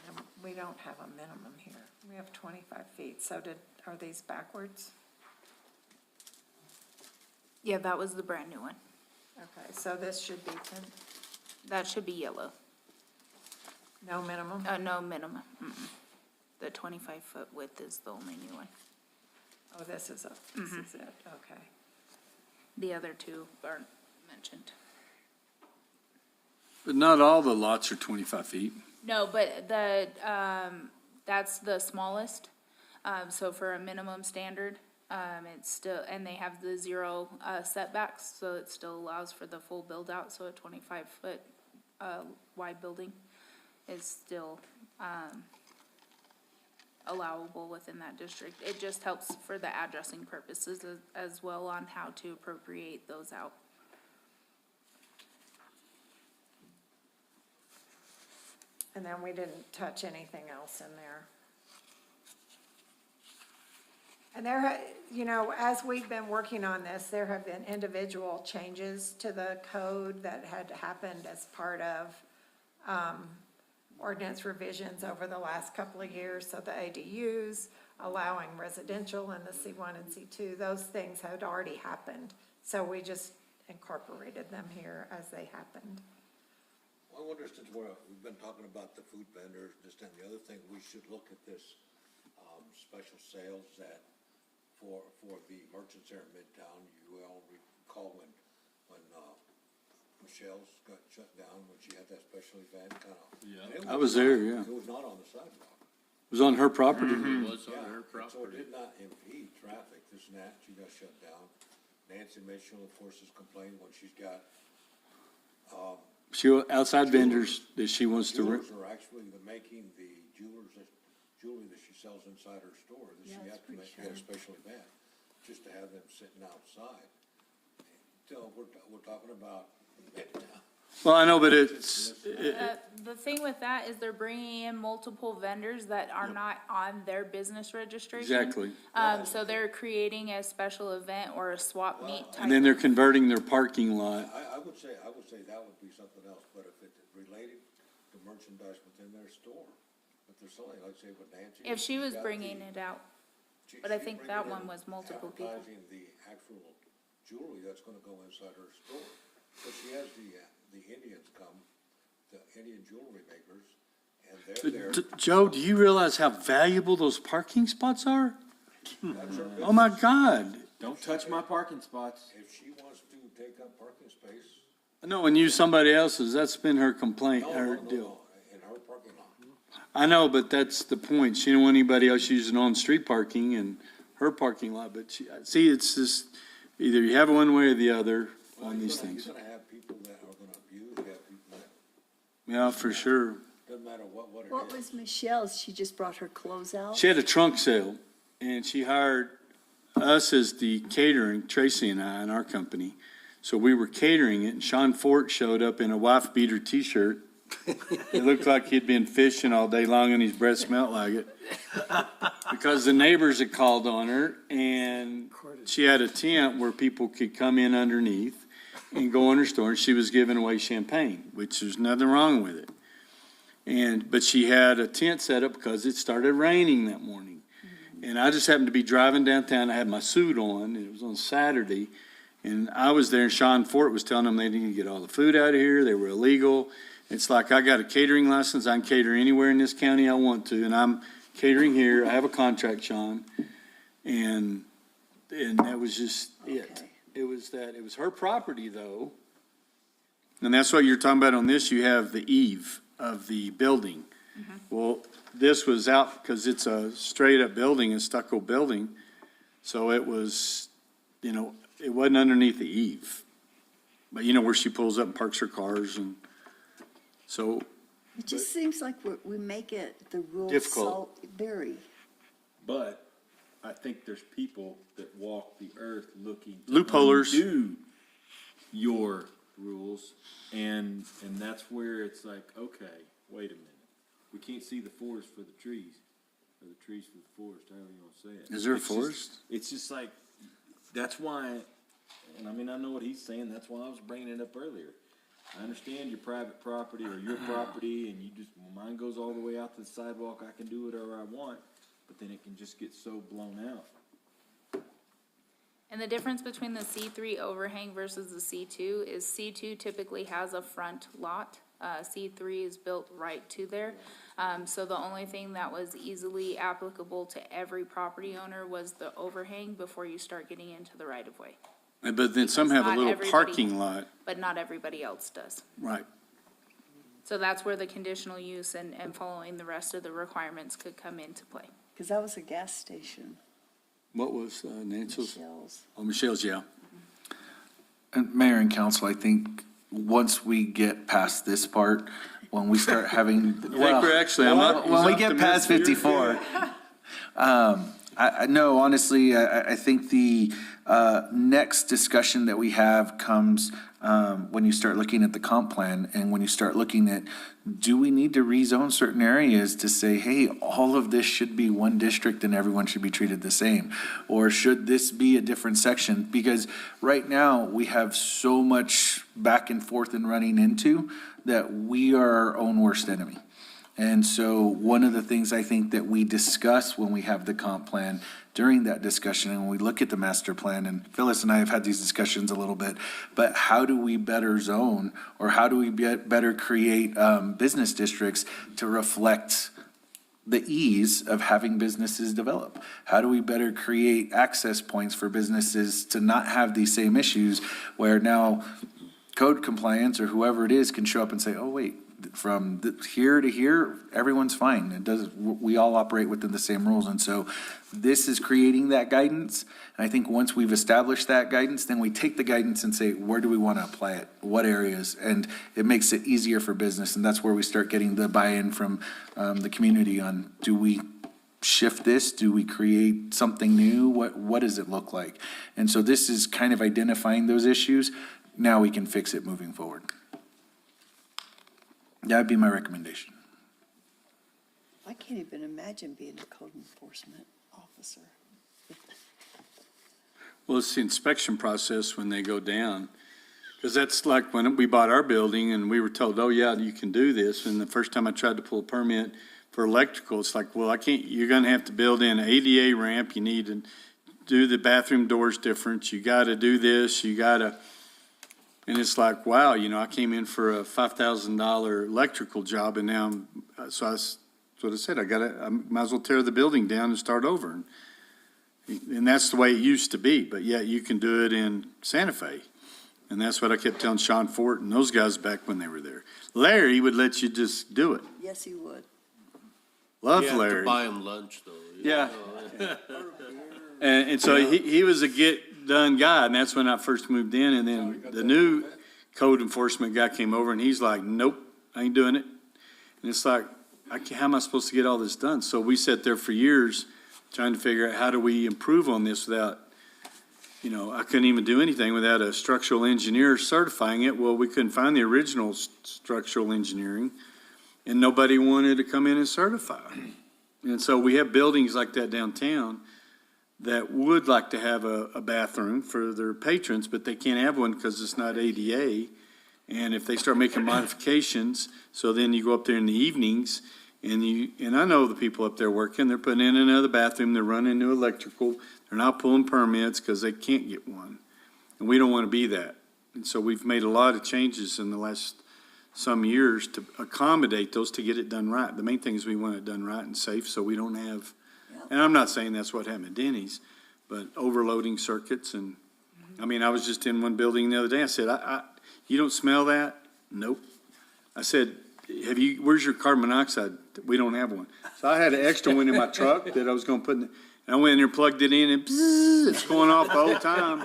And we don't have a minimum here. We have 25 feet. So are these backwards? Yeah, that was the brand new one. Okay, so this should be 10, That should be yellow. no minimum? No minimum. The 25-foot width is the only new one. Oh, this is it, okay. The other two aren't mentioned. But not all the lots are 25 feet. No, but that's the smallest. So for a minimum standard, it's still, and they have the 0 setbacks, so it still allows for the full build out. So a 25-foot wide building is still allowable within that district. It just helps for the addressing purposes as well on how to appropriate those out. And then we didn't touch anything else in there. And as we've been working on this, there have been individual changes to the code that had happened as part of ordinance revisions over the last couple of years. So the ADUs, allowing residential in the C1 and C2, those things had already happened. So we just incorporated them here as they happened. I wonder, since we've been talking about the food vendors, this and the other thing, we should look at this, special sales that for the merchants there in Midtown. You all recall when Michelle's got shut down, when she had that special event, Yeah. I was there, yeah. It was not on the sidewalk. It was on her property. It was Yeah, on her and so it property. did not impede traffic, this and that, she got shut down. Nancy Mitchell, of course, has complained when she's got, Outside vendors that she wants to rent. jewelers are actually making the jewelry that she sells inside her store, that she had to get a special event, just to have them sitting outside. So we're talking about Midtown. Well, I know, but The thing with that is they're bringing in multiple vendors that are not on their business registration. exactly. So they're creating a special event or a swap meet type. And then they're converting their parking lot. I would say that would be something else, but if it's related to merchandise within their store, if they're selling, like say with Nancy. If she was she's got bringing the- it out, she- but I she's think bringing that in one was multiple people. Advertising the actual jewelry that's gonna go inside her store. So she has the Indians come, the Indian jewelry makers, and they're there. Joe, do you realize how valuable those parking spots are? That's her Oh, my business. God. Don't touch my parking spots. If she wants to take up parking space, No, and use somebody else's, that's been her complaint, no, her no, no, deal. no, in her parking lot. I know, but that's the point. She didn't want anybody else using on-street parking in her parking lot, but see, it's just, either you have it one way or the other on these things. You're gonna have people that are gonna abuse, you have people that, Yeah, for sure. doesn't matter what it is. What was Michelle's? She just brought her clothes out? She had a trunk sale. and she hired us as the catering, Tracy and I, in our company. So we were catering it, and Sean Fort showed up in a wife beater T-shirt. It looked like he'd been fishing all day long, and his breath smelled like it. Because the neighbors had called on her, and she had a tent where people could come in underneath and go in her store, and she was giving away champagne, which there's nothing wrong with it. But she had a tent set up because it started raining that morning. And I just happened to be driving downtown. I had my suit on. It was on Saturday. And I was there, and Sean Fort was telling them they needed to get all the food out of here. They were illegal. It's like, I got a catering license. I can cater anywhere in this county I want to, and I'm catering here. I have a contract, Sean. And that was just it. Okay. It was her property, though. And that's what you're talking about on this. You have the eave of the building. Well, this was out because it's a straight-up building, a stucco building. So it was, it wasn't underneath the eave. But where she pulls up and parks her cars, and so. It just seems like we make it the rule Difficult. so very. But I think there's people that walk the earth looking to Loopholers. undo your rules, and that's where it's like, okay, wait a minute. We can't see the forest for the trees, or the trees for the forest, however you want to say it. Is there a It's just- forest? It's just like, that's why, and I mean, I know what he's saying, that's why I was bringing it up earlier. I understand your private property or your property, and well, mine goes all the way out to the sidewalk, I can do whatever I want, but then it can just get so blown out. And the difference between the C3 overhang versus the C2 is C2 typically has a front lot. C3 is built right to there. So the only thing that was easily applicable to every property owner was the overhang before you start getting into the right of way. But then some have a Not little everybody- parking lot, But not everybody else does. right? So that's where the conditional use and following the rest of the requirements could come into play. Because that was a gas station, What was Nancy's? Michelle's. Oh, Michelle's, yeah. And Mayor and Council, I think once we get past this part, when we start having. I think we're actually, When we get past 54. No, honestly, I think the next discussion that we have comes when you start looking at the comp plan and when you start looking at, do we need to rezone certain areas to say, hey, all of this should be one district and everyone should be treated the same? Or should this be a different section? Because right now, we have so much back and forth and running into that we are our own worst enemy. And so one of the things I think that we discuss when we have the comp plan during that discussion and when we look at the master plan, and Phyllis and I have had these discussions a little bit, but how do we better zone or how do we better create business districts to reflect the ease of having businesses develop? How do we better create access points for businesses to not have these same issues where now code compliance or whoever it is can show up and say, oh, wait, from here to here, everyone's fine. It does, we all operate within the same rules. And so this is creating that guidance. And I think once we've established that guidance, then we take the guidance and say, where do we want to apply it? What areas? And it makes it easier for business. And that's where we start getting the buy-in from the community on, do we shift this? Do we create something new? What does it look like? And so this is kind of identifying those issues. Now we can fix it moving forward. That'd be my recommendation. I can't even imagine being a code enforcement officer. Well, it's the inspection process when they go down. Because that's like when we bought our building and we were told, oh, yeah, you can do this. And the first time I tried to pull a permit for electrical, it's like, well, I can't, you're going to have to build in an ADA ramp. You need to do the bathroom doors different. You got to do this. You got to. And it's like, wow, I came in for a $5,000 electrical job and now, that's what I said, I might as well tear the building down and start over. And that's the way it used to be, but yet you can do it in Santa Fe. And that's what I kept telling Sean Fort and those guys back when they were there. Larry would let you just do it. Yes, he would. Love You have to Larry. buy them lunch, though. Yeah. And so he was a get-done guy, and that's when I first moved in, and then the new code enforcement guy came over, and he's like, nope, I ain't doing it. And it's like, how am I supposed to get all this done? So we sat there for years trying to figure out how do we improve on this without, I couldn't even do anything without a structural engineer certifying it. Well, we couldn't find the original structural engineering, and nobody wanted to come in and certify. And so we have buildings like that downtown that would like to have a bathroom for their patrons, but they can't have one because it's not ADA. And if they start making modifications, so then you go up there in the evenings, and I know the people up there working, they're putting in another bathroom, they're running new electrical, they're not pulling permits because they can't get one. And we don't want to be that. And so we've made a lot of changes in the last some years to accommodate those, to get it done right. The main thing is we want it done right and safe, so we don't have, and I'm not saying that's what happened at Denny's, but overloading circuits. And, I mean, I was just in one building the other day, I said, you don't smell that? Nope. I said, where's your carbon monoxide? We don't have one. So I had an extra one in my truck that I was gonna put in, and I went in there, plugged it in, and bzzz, it's going off the whole time.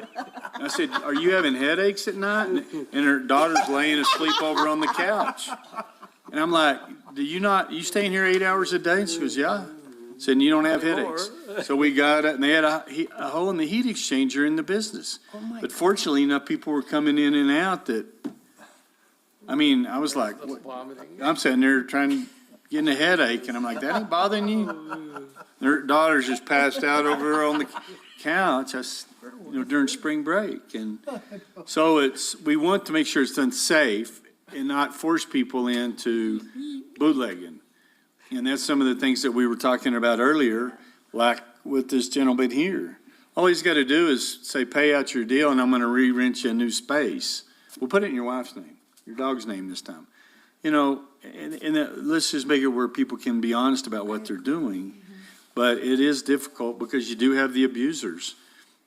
And I said, are you having headaches at night? And her daughter's laying asleep over on the couch. And I'm like, you staying here 8 hours a day? And she goes, yeah. I said, and you don't have headaches. So we got it, and they had a hole in the heat exchanger in the business. But fortunately enough, people were coming in and out that, I mean, I was like, I'm sitting there getting a headache, and I'm like, that ain't bothering you? Their daughter's just passed out over on the couch, during spring break. And so we want to make sure it's done safe and not force people into bootlegging. And that's some of the things that we were talking about earlier, like with this gentleman here. All he's got to do is say, pay out your deal, and I'm going to re-rent you a new space. We'll put it in your wife's name, your dog's name this time. Let's just make it where people can be honest about what they're doing. But it is difficult because you do have the abusers.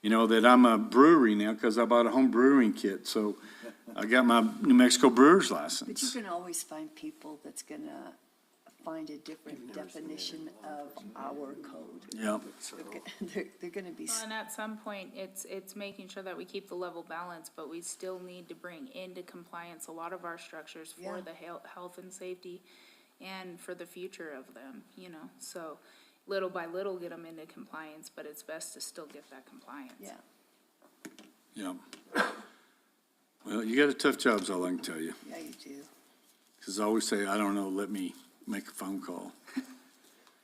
That I'm a brewery now because I bought a home brewing kit. So I got my New Mexico brewer's But license. you can always find people that's gonna find a different definition of our code. Yeah. They're gonna be, Well, and at some point, it's making sure that we keep the level balance, but we still need to bring into compliance a lot of our structures for Yeah. the health and safety and for the future of them, so little by little get them into compliance, but it's best to still get that compliance. yeah. Yeah. Well, you got a tough job, is all I can tell you. Yeah, you do. Because I always say, I don't know, let me make a phone call.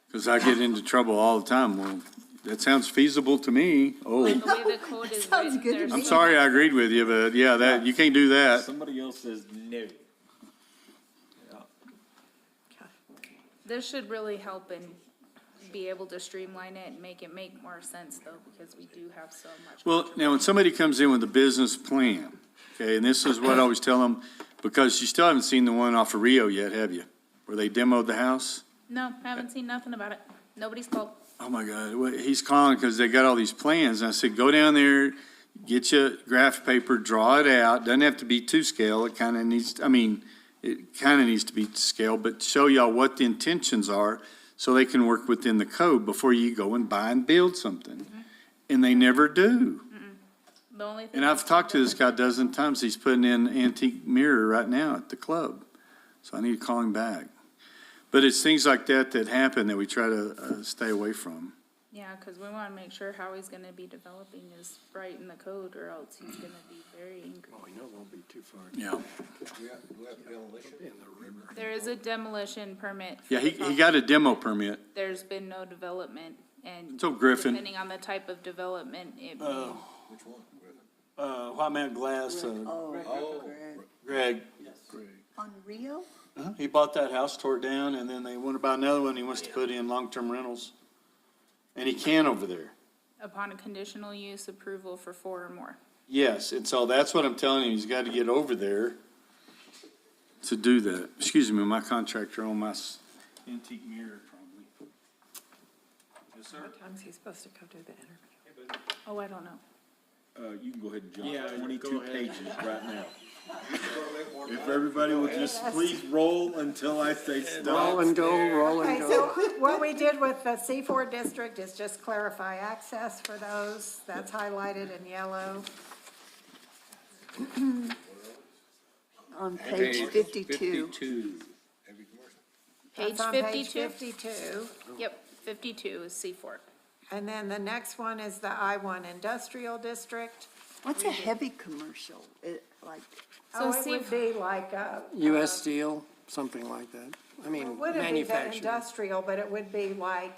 Because I get into trouble all the time. Well, that sounds feasible to me. Oh, The way the code is Sounds written, good to there's. I'm sorry I agreed with you, but yeah, you can't do that. Somebody else says no. This should really help and be able to streamline it and make it make more sense though, because we do have so much. Well, now, when somebody comes in with a business plan, okay, and this is what I always tell them, because you still haven't seen the one off of Rio yet, have you? Where they demoed the house? No, haven't seen nothing about it. Nobody's called. Oh, my God. Well, he's calling because they got all these plans. And I said, go down there, get you graph paper, draw it out. Doesn't have to be to scale. It kind of needs to be to scale, but show y'all what the intentions are so they can work within the code before you go and buy and build something. And they never do. The only thing. And I've talked to this guy a dozen times. He's putting in an antique mirror right now at the club. So I need to call him back. But it's things like that that happen that we try to stay away from. Yeah, because we want to make sure how he's going to be developing is right in the code, or else he's going to be very angry. Oh, it won't be too far. Yeah. We have demolition. There is a demolition permit. for Yeah, the he property. got a demo permit. There's been no development, and So Griffin. depending on the type of development, it may. Which one? White Man Glass, Oh, Greg. on Rio? He bought that house, tore it down, and then they want to buy another one. He wants to put in long-term rentals. And he can over there. Upon a conditional use approval for 4 or more. Yes, and so that's what I'm telling you. He's got to get over there to do that. Excuse me, my contractor on my antique mirror probably. Yes, sir? What time's he supposed to go do the interview? Oh, I don't know. You can go ahead and jump Yeah, 22 go ahead. pages right now. If everybody would just please roll until I say stop. Roll and go, roll and Okay, go. so what we did with the C4 district is just clarify access for those. That's highlighted in yellow. On page 52. Page That's on page 52? 52. Yep, 52 is C4. And then the next one is the I-1 Industrial District. What's a heavy commercial? Like, Oh, So it see would if- be like US Steel, something like that. I it mean, wouldn't be the manufacturing. industrial, but it would be like,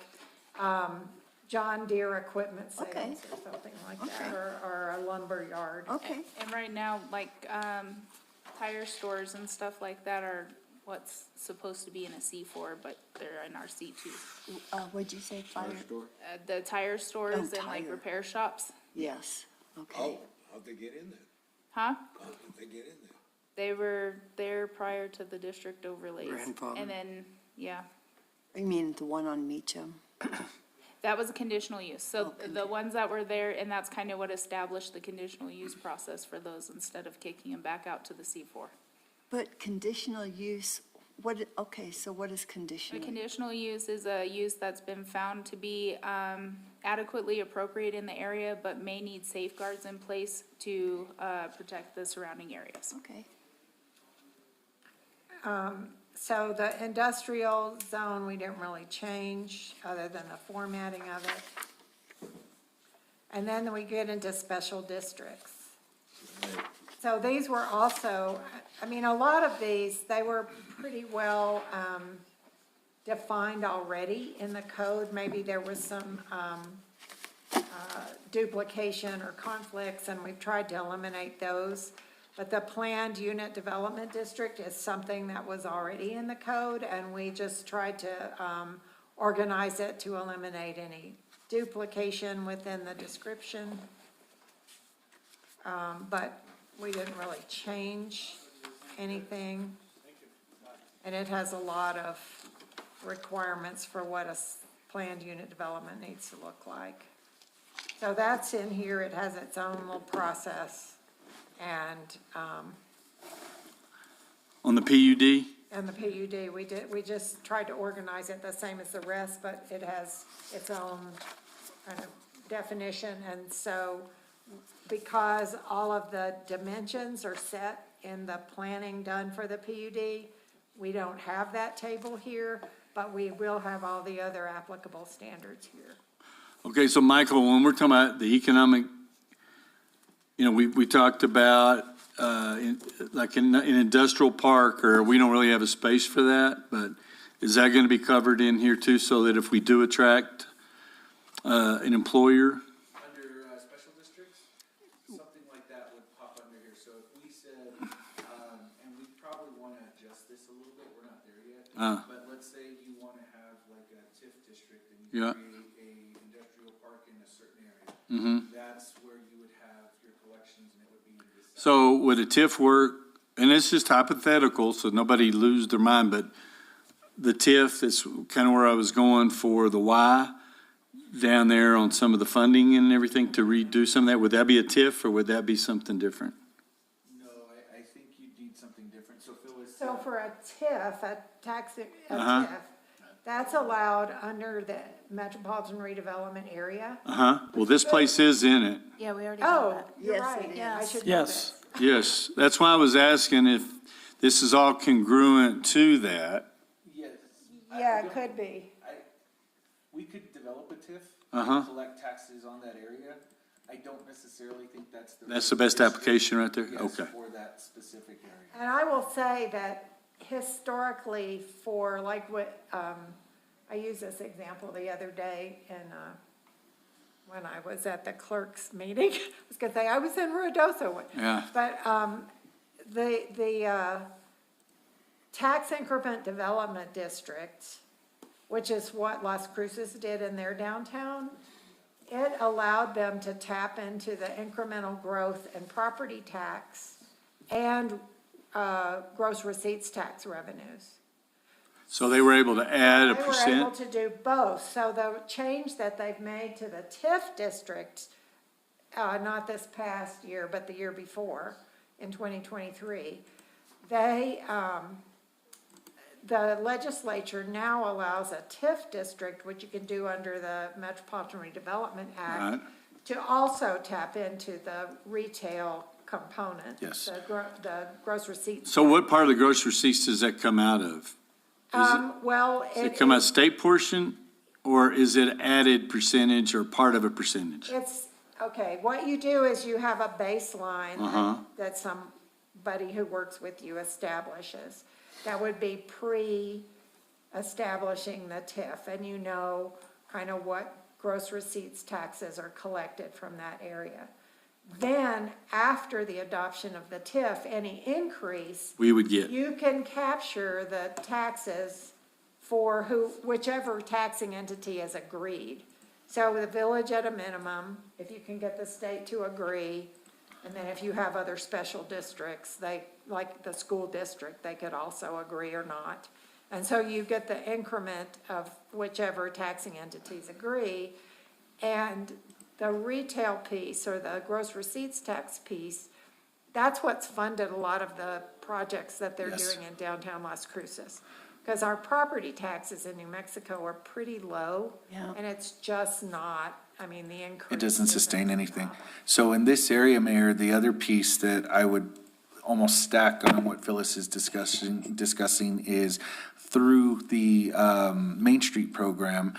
John Deere equipment Okay. sales or something like that, Okay. or a lumber yard. okay, And right now, like, tire stores and stuff like that are what's supposed to be in a C4, but they're in our C2. what'd you say, fire? The tire stores Oh, and like tire. repair shops, Yes, okay. Oh, how'd they get in there? huh? How did they get in there? They were there prior to the district overlays. Grandfathered. And then, yeah, You mean the one on Meacham? that was a conditional use. So Oh, the ones that were there, and that's kind of what established the conditional use process for those instead of kicking them back out to the C4. But conditional use, okay, so what is A conditional? conditional use is a use that's been found to be adequately appropriate in the area, but may need safeguards in place to protect the surrounding areas. Okay, So the industrial zone, we didn't really change, other than the formatting of it. And then we get into special districts. So these were also, I mean, a lot of these, they were pretty well defined already in the code. Maybe there was some duplication or conflicts, and we've tried to eliminate those. But the planned unit development district is something that was already in the code, and we just tried to organize it to eliminate any duplication within the description. But we didn't really change anything. And it has a lot of requirements for what a planned unit development needs to look like. So that's in here, it has its own little process. And On the PUD? the PUD, we just tried to organize it the same as the rest, but it has its own kind of definition. And so, because all of the dimensions are set in the planning done for the PUD, we don't have that table here, but we will have all the other applicable standards here. Okay, so Michael, when we're talking about the economic, we talked about, like in an industrial park, or we don't really have a space for that, but is that gonna be covered in here too, so that if we do attract, an employer? Under special districts, something like that would pop under here. So if we said, and we probably want to adjust this a little bit, we're not there yet. But let's say you want to have like a TIF district and you Yeah. create a industrial park in a certain area. That's where you would have your collections and it would be this. So would a TIF work, and it's just hypothetical, so nobody lose their mind, but the TIF, that's kind of where I was going for the Y, down there on some of the funding and everything to redo some of that, would that be a TIF or would that be something different? No, I think you'd need something different. So if it was. So for a TIF, a Uh-huh. TIF, that's allowed under the metropolitan redevelopment area. Well, this place is in it. Yeah, we already Oh, you're Yes, right. it I is. should know Yes. this. Yes, that's why I was asking if this is all congruent to that. Yes. Yeah, it could be. We could develop a TIF. Uh-huh. Collect taxes on that area. I don't necessarily think that's the. That's the best application right there? Yes, Okay. for that specific area. And I will say that historically for like what, I used this example the other day when I was at the clerk's meeting. I was gonna say, I was in Ruidoso. Yeah. But, the tax increment development district, which is what Las Cruces did in their downtown, it allowed them to tap into the incremental growth and property tax and gross receipts tax revenues. So they were able to add a They were able percent? to do both. So the change that they've made to the TIF district, not this past year, but the year before, in 2023, the legislature now allows a TIF district, which you can do under the Metropolitan Redevelopment Act, Right. to also tap into the retail component. Yes. The gross receipts. So what part of the gross receipts does that come out of? Well, Does it come out of state portion? Or is it added percentage or part of a percentage? It's, okay, what you do is you have a baseline that somebody who works with you establishes. That would be pre-establishing the TIF, and you know kind of what gross receipts taxes are collected from that area. Then, after the adoption of the TIF, any increase, We would get, you can capture the taxes for whichever taxing entity has agreed. So the village at a minimum, if you can get the state to agree, and then if you have other special districts, like the school district, they could also agree or not. And so you get the increment of whichever taxing entities agree, and the retail piece or the gross receipts tax piece, that's what's funded a lot of the projects that they're Yes. doing in downtown Las Cruces. Because our property taxes in New Mexico are pretty low. Yeah. And it's just not, I mean, the increase. It doesn't isn't sustain anything. enough. So in this area, Mayor, the other piece that I would almost stack on what Phyllis is discussing is through the Main Street program,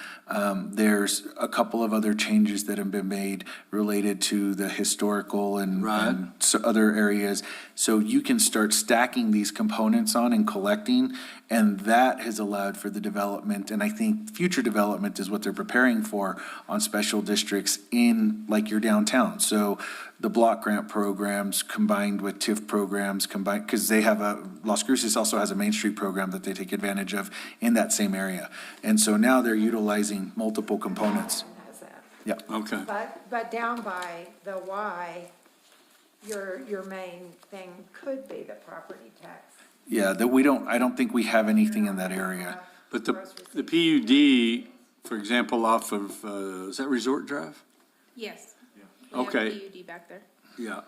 there's a couple of other changes that have been made related to the historical and so other areas. So you can start stacking these components on and collecting, and that has allowed for the development, and I think future development is what they're preparing for on special districts in, like, your downtown. So the block grant programs combined with TIF programs combined, because they have Las Cruces also has a Main Street program that they take advantage of in that same area. And so now they're utilizing multiple components. Has that. Yeah. okay. But down by the Y, your main thing could be the property tax. Yeah, that I don't think we have anything in that area. But the PUD, for example, off of, is that Resort Drive? Yes. Okay. We have a PUD back there. Yeah.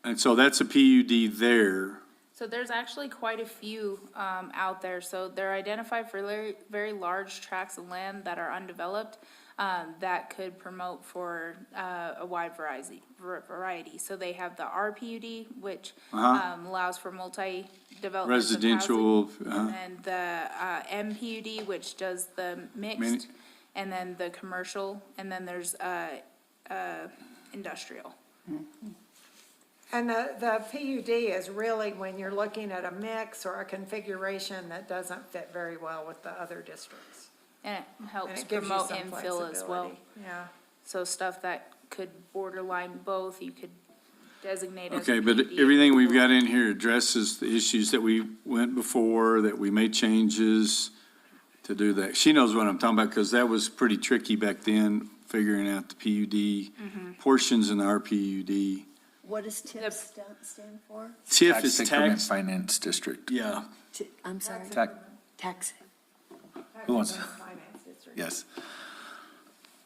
And so that's a PUD there. So there's actually quite a few out there. So they're identified for very, very large tracts of land that are undeveloped that could promote for a wide variety. So they have the RPUD, which allows for multi-development. Residential, And then the MPUD, which does the mixed, and then the commercial, and then there's industrial. And the PUD is really when you're looking at a mix or a configuration that doesn't fit very well with the other districts. And it And helps it gives you promote some infill as well. flexibility. Yeah. So stuff that could borderline both, you could designate as. Okay, a but PUD. everything we've got in here addresses the issues that we went before, that we made changes to do that. She knows what I'm talking about, because that was pretty tricky back then, figuring out the PUD portions in the RPUD. What does TIF stand for? TIF is Increment tax, Finance District. yeah. I'm sorry, Tax, tax. Who wants- Finance district. yes.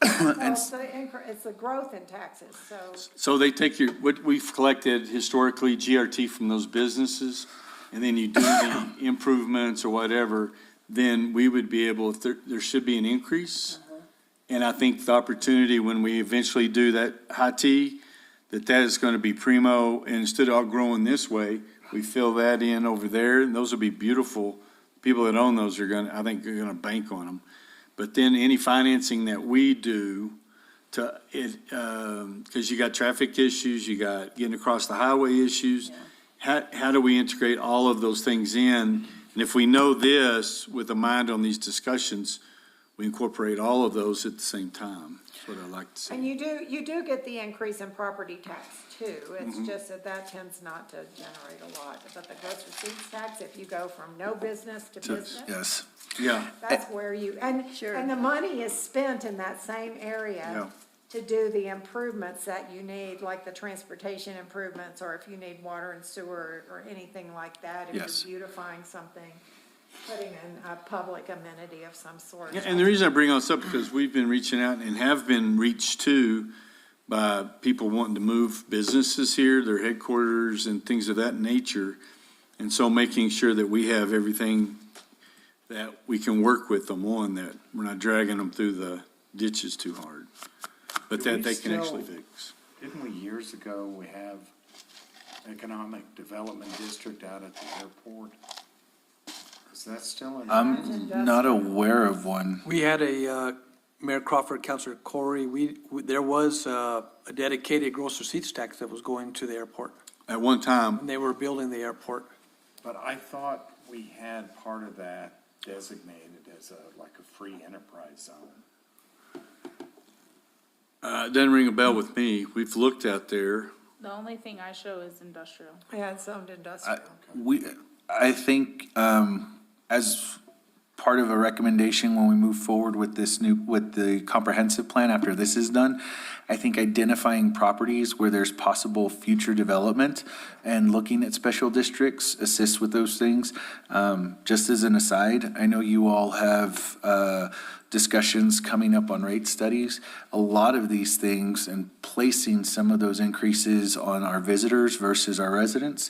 So it's the growth in taxes, so. So they take what we've collected historically, GRT from those businesses, and then you do the improvements or whatever, then we would be able, if there should be an increase. And I think the opportunity when we eventually do that high T, that is going to be primo, and instead of all growing this way, we fill that in over there, and those will be beautiful. People that own those I think are gonna bank on them. But then any financing that we do to it, because you got traffic issues, you got getting across the highway issues. How do we integrate all of those things in? And if we know this with a mind on these discussions, we incorporate all of those at the same time. That's what I like to And see. you do get the increase in property tax too. It's just that tends not to generate a lot. But the gross receipts tax, if you go from no business to business, Yes. Yeah, that's where and the money is spent in that same Yeah. area to do the improvements that you need, like the transportation improvements, or if you need water and sewer or anything like that. If Yes. you're beautifying something, putting in a public amenity of some sort. Yeah, and the reason I bring all this up, because we've been reaching out and have been reached to by people wanting to move businesses here, their headquarters and things of that nature. And so making sure that we have everything that we can work with them on, that we're not dragging them through the ditches too hard. But that they can actually fix. Didn't we years ago, we have economic development district out at the airport? Is that still in? I'm not aware of one. We had a Mayor Crawford, Councilor Corey, there was a dedicated gross receipts tax that was going to the airport. At one time, And they were building the airport. But I thought we had part of that designated as like a free enterprise zone. it doesn't ring a bell with me. We've looked out there. The only thing I show is industrial. Yeah, it's zoned industrial. I think, as part of a recommendation when we move forward with with the comprehensive plan after this is done, I think identifying properties where there's possible future development and looking at special districts assists with those things. Just as an aside, I know you all have, discussions coming up on rate studies. A lot of these things and placing some of those increases on our visitors versus our residents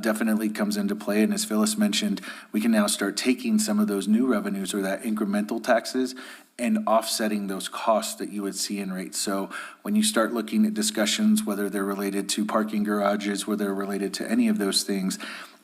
definitely comes into play. And as Phyllis mentioned, we can now start taking some of those new revenues or that incremental taxes and offsetting those costs that you would see in rates. So when you start looking at discussions, whether they're related to parking garages, whether they're related to any of those things,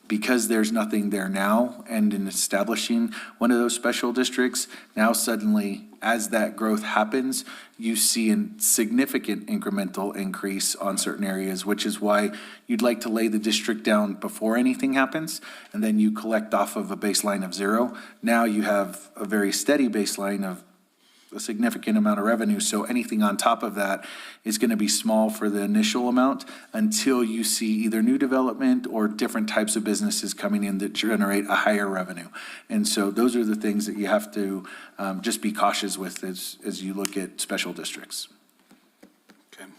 because there's nothing there now, and in establishing one of those special districts, now suddenly, as that growth happens, you see a significant incremental increase on certain areas, which is why you'd like to lay the district down before anything happens, and then you collect off of a baseline of 0. Now you have a very steady baseline of a significant amount of revenue, so anything on top of that is going to be small for the initial amount until you see either new development or different types of businesses coming in that generate a higher revenue. And so those are the things that you have to just be cautious with as you look at special districts. Okay.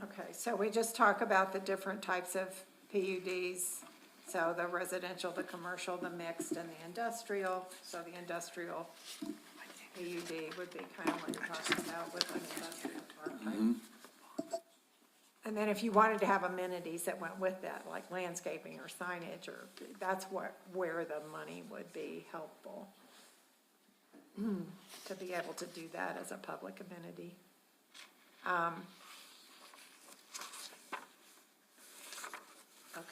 Okay, so we just talk about the different types of PUDs. So the residential, the commercial, the mixed, and the industrial. So the industrial PUD would be kind of what you're talking about with an industrial park type. And then if you wanted to have amenities that went with that, like landscaping or signage, or that's where the money would be helpful to be able to do that as a public amenity. Okay.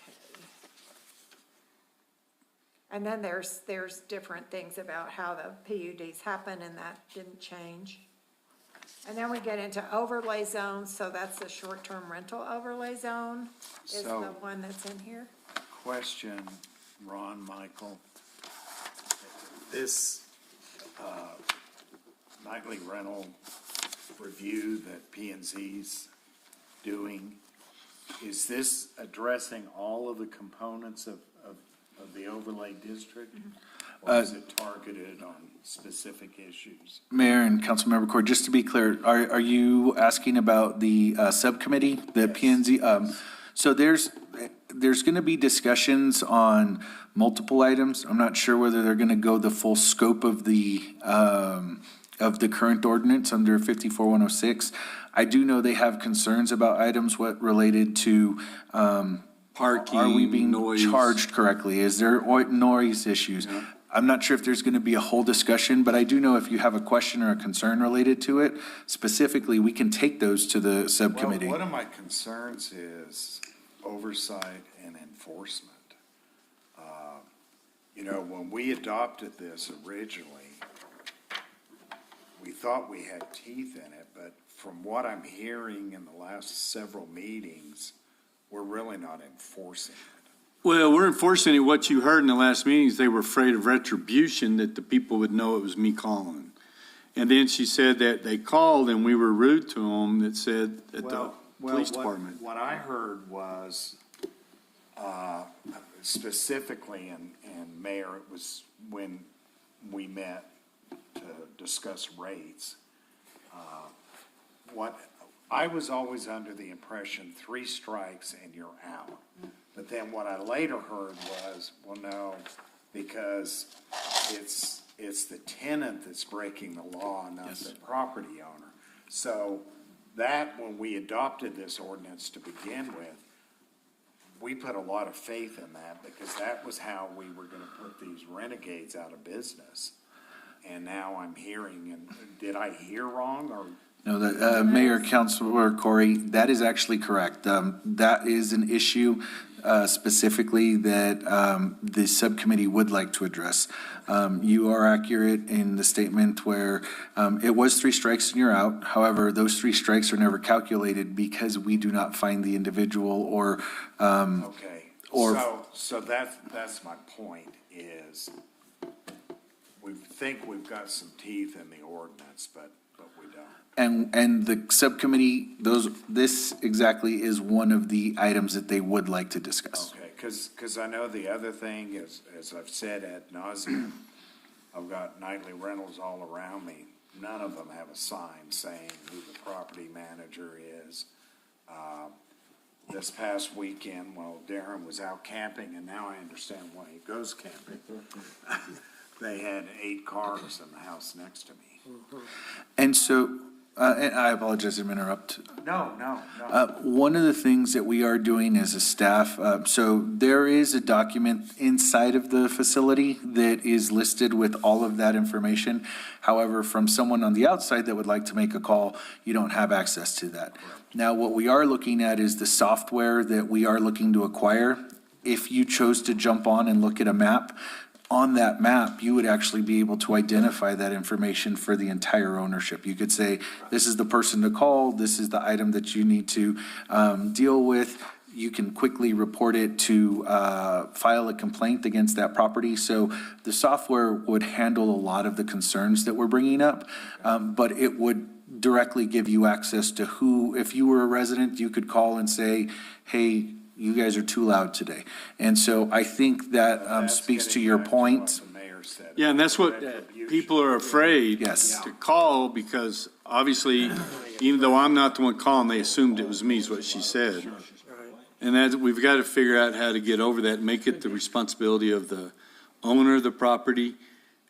And then there's different things about how the PUDs happen, and that didn't change. And then we get into overlay zones, so that's the short-term rental overlay zone is the So- one that's in here. Question, Ron, Michael. This nightly rental review that P and Z's doing, is this addressing all of the components of the overlay district? Or is it targeted on specific issues? Mayor and Councilmember Cord, just to be clear, are you asking about the subcommittee, the P and Z? So there's going to be discussions on multiple items. I'm not sure whether they're going to go the full scope of the current ordinance under 54-106. I do know they have concerns about items related to Parking, are we being noise. charged correctly? Is there noise issues? I'm not sure if there's going to be a whole discussion, but I do know if you have a question or a concern related to it, specifically, we can take those to the subcommittee. Well, one of my concerns is oversight and enforcement. When we adopted this originally, we thought we had teeth in it, but from what I'm hearing in the last several meetings, we're really not enforcing it. Well, we're enforcing it. What you heard in the last meetings, they were afraid of retribution, that the people would know it was me calling. And then she said that they called and we were rude to them, that said at the police department. What I heard was, specifically, and Mayor, it was when we met to discuss rates. I was always under the impression 3 strikes and you're out. But then what I later heard was, well, no, because it's the tenant that's breaking the law, not the property owner. So that, when we adopted this ordinance to begin with, we put a lot of faith in that, because that was how we were gonna put these renegades out of business. And now I'm hearing, and did I hear wrong, or? No, Mayor, Councilor Corey, that is actually correct. That is an issue specifically that the subcommittee would like to address. You are accurate in the statement where it was 3 strikes and you're out. However, those 3 strikes are never calculated because we do not find the individual or, Okay, or- so that's my point, is we think we've got some teeth in the ordinance, but we don't. and the subcommittee, this exactly is one of the items that they would like to discuss. Okay, because I know the other thing is, as I've said ad nauseum, I've got nightly rentals all around me. None of them have a sign saying who the property manager is. This past weekend, while Darren was out camping, and now I understand why he goes camping, they had 8 cars in the house next to me. And so, and I apologize to interrupt. No. One of the things that we are doing as a staff, so there is a document inside of the facility that is listed with all of that information. However, from someone on the outside that would like to make a call, you don't have access to that. Now, what we are looking at is the software that we are looking to acquire. If you chose to jump on and look at a map, on that map, you would actually be able to identify that information for the entire ownership. You could say, this is the person to call, this is the item that you need to deal with. You can quickly report it to file a complaint against that property. So the software would handle a lot of the concerns that we're bringing up, but it would directly give you access to who, if you were a resident, you could call and say, hey, you guys are too loud today. And so I think that That's speaks to getting your back point. what the mayor said Yeah, and that's about what retribution. people are afraid Yes. to call, because obviously, even though I'm not the one calling, they assumed it was me, is what she said. And that, we've got to figure out how to get over that, make it the responsibility of the owner of the property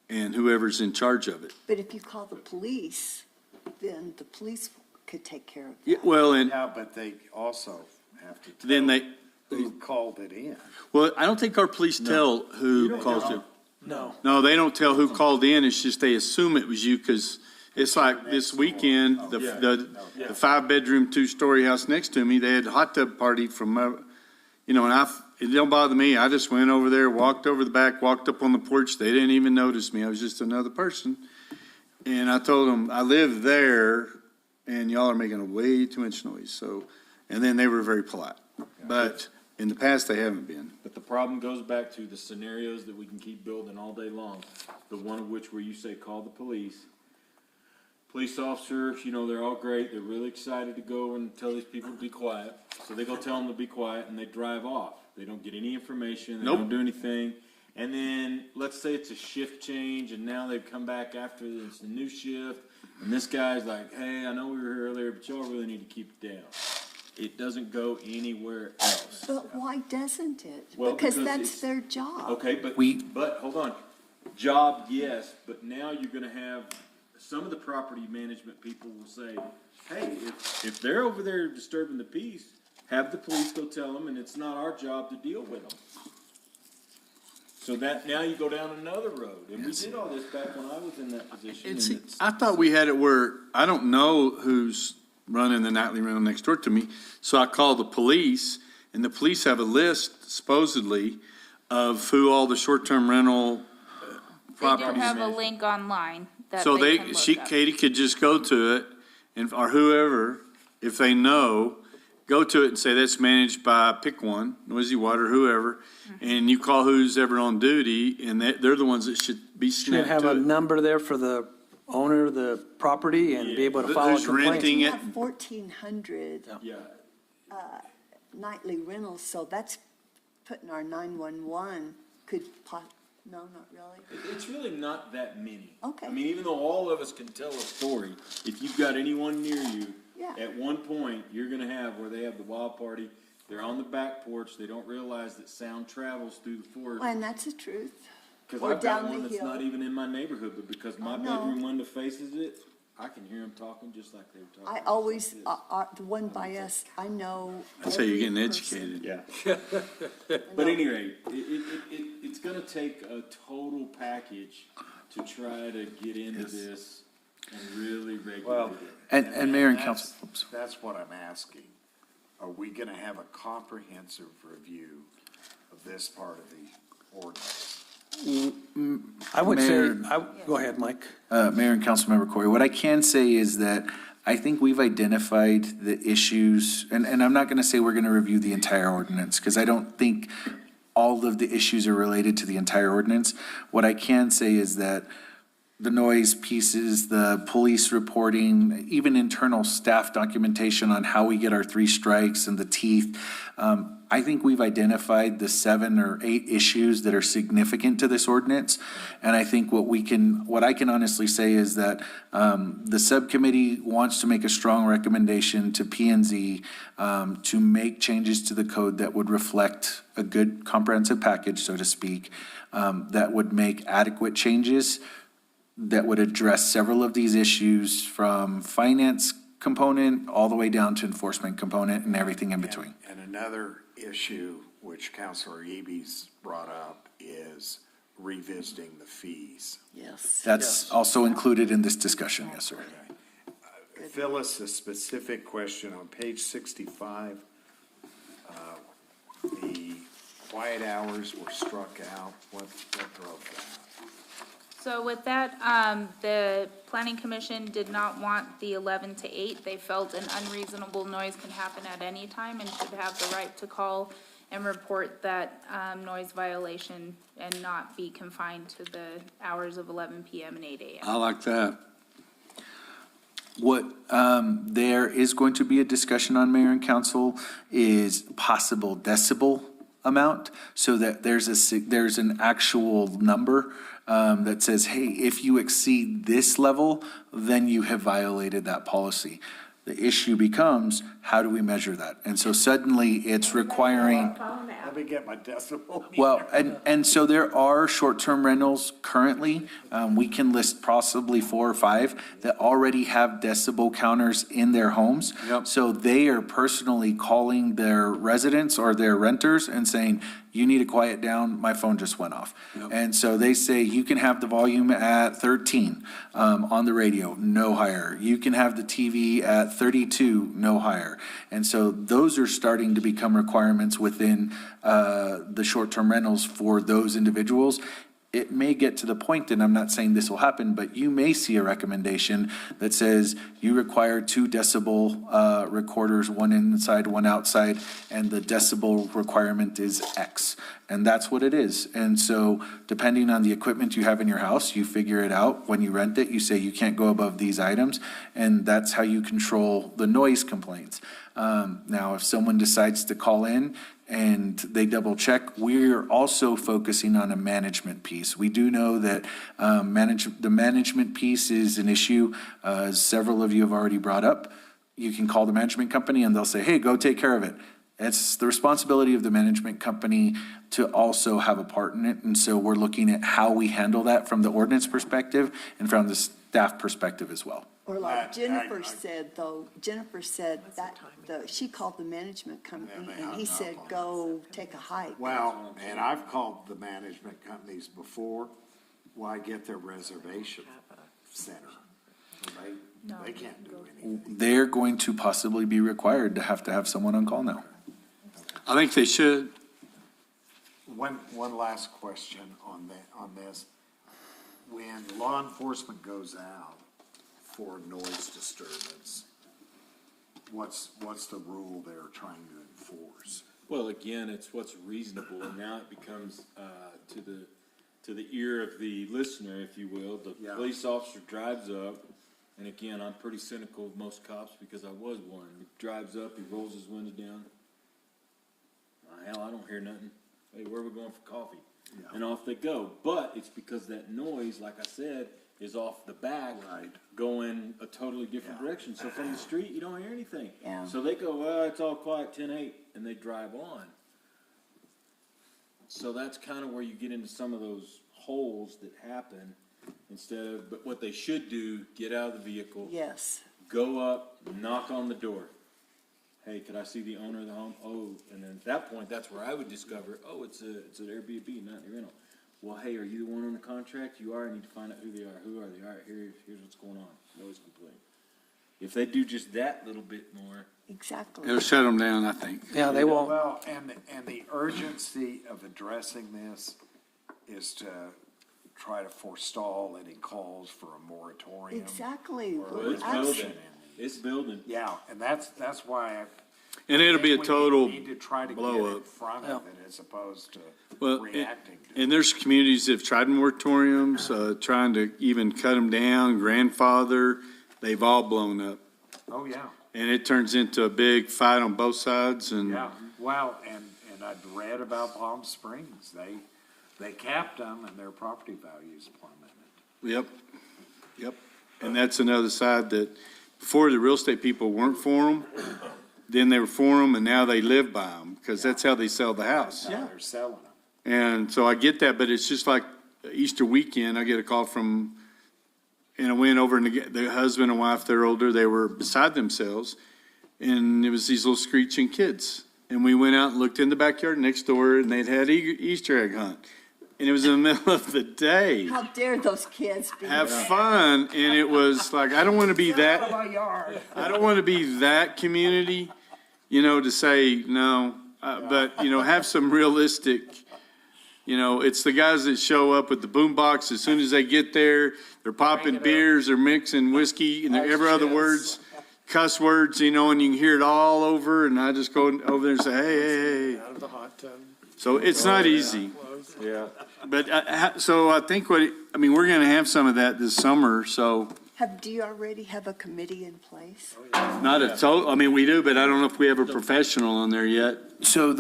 and whoever's in charge of it. But if you call the police, then the police could take care of Yeah, that. well, and Yeah, but they also have to then tell they, who called it in. well, I don't think our police tell who calls it. No. No, they don't tell who called in, it's just they assume it was you, because it's like this weekend, the 5-bedroom, 2-story house next to me, they had a hot tub party from, and it don't bother me, I just went over there, walked over the back, walked up on the porch, they didn't even notice me, I was just another person. And I told them, I live there, and y'all are making way too much noise, so, and then they were very polite. But in the past, they haven't been. But the problem goes back to the scenarios that we can keep building all day long. The one of which where you say, call the police. Police officers, they're all great. They're really excited to go and tell these people to be quiet. So they go tell them to be quiet and they drive off. They don't get any information. They Nope. don't do anything. And then let's say it's a shift change and now they've come back after it's a new shift. And this guy's like, hey, I know we were here earlier, but y'all really need to keep it down. It doesn't go anywhere else. But why doesn't it? Well, Because because that's it's- their job. Okay, but We- hold on. Job, yes, but now you're gonna have, some of the property management people will say, hey, if they're over there disturbing the peace, have the police go tell them, and it's not our job to deal with them. So that, now you go down another road, and we did all this back when I was in that position. and it's- I thought we had it where, I don't know who's running the nightly rental next door to me, so I called the police, and the police have a list supposedly of who all the short-term rental They do properties. have a link online that So they can look up. Katie could just go to it, and, or whoever, if they know, go to it and say, that's managed by, pick one, Noisy Water, whoever, and you call who's ever on duty, and they're the ones that should be Should snapped have to a it. number there for the owner of the property and be able to Who's file a complaint. renting You it? have 1,400 Yeah, nightly rentals, so that's putting our 911 no, not really. it's really not that many. Okay. I mean, even though all of us can tell a story, if you've got anyone near you, Yeah. at one point, you're gonna have where they have the wild party, they're on the back porch, they don't realize that sound travels through the forest. And that's the truth. Cause or I've got down one the that's not hill. even in my neighborhood, but because my I know. bedroom window faces it, I can hear them talking just like they were talking. I always, the one by us, I know. That's how you're getting every person. educated. Yeah. But anyway, it's gonna take a total package to try to get into this and really regulated. Well. And Mayor and that's- Council, oops. That's what I'm asking. Are we gonna have a comprehensive review of this part of the ordinance? I would say, Mayor- go ahead, Mike. Mayor and Councilmember Corey, what I can say is that I think we've identified the issues, and I'm not gonna say we're gonna review the entire ordinance, because I don't think all of the issues are related to the entire ordinance. What I can say is that the noise pieces, the police reporting, even internal staff documentation on how we get our 3 strikes and the teeth. I think we've identified the 7 or 8 issues that are significant to this ordinance. And I think what I can honestly say is that the subcommittee wants to make a strong recommendation to P and Z to make changes to the code that would reflect a good comprehensive package, so to speak, that would make adequate changes that would address several of these issues from finance component all the way down to enforcement component and everything in between. And another issue which Counselor Eby's brought up is revisiting the fees. Yes. That's also included in this discussion, yes, sir. Phyllis, a specific question on page 65. The quiet hours were struck out. What drove that? So with that, the planning commission did not want the 11 to 8. They felt an unreasonable noise can happen at any time and should have the right to call and report that noise violation and not be confined to the hours of 11 PM and 8 AM. I like that. What, there is going to be a discussion on mayor and council is possible decibel amount, so that there's an actual number that says, hey, if you exceed this level, then you have violated that policy. The issue becomes, how do we measure that? And so suddenly it's requiring. Let me get my decibel. Well, and so there are short-term rentals currently, we can list possibly 4 or 5 that already have decibel counters in their homes. Yep. So they are personally calling their residents or their renters and saying, you need to quiet down, my phone just went off. Yep. And so they say, you can have the volume at 13 on the radio, no higher. You can have the TV at 32, no higher. And so those are starting to become requirements within the short-term rentals for those individuals. It may get to the point, and I'm not saying this will happen, but you may see a recommendation that says you require 2 decibel recorders, one inside, one outside, and the decibel requirement is X. And that's what it is. And so depending on the equipment you have in your house, you figure it out. When you rent it, you say you can't go above these items, and that's how you control the noise complaints. Now, if someone decides to call in and they double check, we're also focusing on a management piece. We do know that the management piece is an issue, as several of you have already brought up. You can call the management company and they'll say, hey, go take care of it. It's the responsibility of the management company to also have a part in it. And so we're looking at how we handle that from the ordinance perspective and from the staff perspective as well. Or like Jennifer said, though, Jennifer said that, she called the management company and he said, go take a hike. Well, and I've called the management companies before. Well, I get their reservation center. They can't do anything. They're going to possibly be required to have someone on call now. I think they should. One last question on this. When law enforcement goes out for noise disturbance, what's the rule they're trying to enforce? Well, again, it's what's reasonable, and now it becomes, to the ear of the listener, if you will. The Yeah. police officer drives up, and again, I'm pretty cynical of most cops because I was one. He drives up, he rolls his window down. Hell, I don't hear nothing. Hey, where are we going for coffee? Yeah. And off they go. But it's because that noise, like I said, is off the back, Right. going a totally different Yeah. direction. So from the street, you don't hear anything. Yeah. So they go, well, it's all quiet, 10-8, and they drive on. So that's kind of where you get into some of those holes that happen but what they should do, get out of the vehicle, Yes. go up, knock on the door. Hey, could I see the owner of the home? Oh, and then at that point, that's where I would discover, it's an Airbnb, not your rental. Well, hey, are you the one on the contract? You are. I need to find out who they are. Who are they? All right, here's what's going on. Noise complaint. If they do just that little bit more, Exactly. It'll shut them down, I think. Yeah, they won't. Well, and the urgency of addressing this is to try to forestall any calls for a moratorium. Exactly. Or it's Abs- building, it's building. Yeah, and that's why And it'll be a we total need to try to get blow in up. front of it as opposed to Well, reacting to it. And there's communities that have tried moratoriums, trying to even cut them down, grandfather, they've all blown up. Oh, yeah, And it turns into a big fight on both sides and. yeah. Well, and I'd read about Palm Springs. They capped them and their property values plummeted. Yep. And that's another side that, before the real estate people weren't for them, then they were for them, and now they live by them, because that's how they sell the house. Now they're selling them. And so I get that, but it's just like Easter weekend, I get a call from, and I went over and the husband and wife, they're older, they were beside themselves, and it was these little screeching kids. And we went out and looked in the backyard next door, and they'd had Easter egg hunt. And it was in the middle of the day. How dare those kids be. Have fun, and it was like, I don't want to be that, My yard. I don't want to be that community, to say, no, but, have some realistic, it's the guys that show up with the boom box, as soon as they get there, they're popping beers, they're mixing whiskey, and every other words, cuss words, and you can hear it all over, and I just go over there and say, hey. Out of the hot tub. So it's not easy. Yeah. But, so I think we're going to have some of that this summer, so Do you already have a committee in place? not we do, but I don't know if we have a professional on there yet. So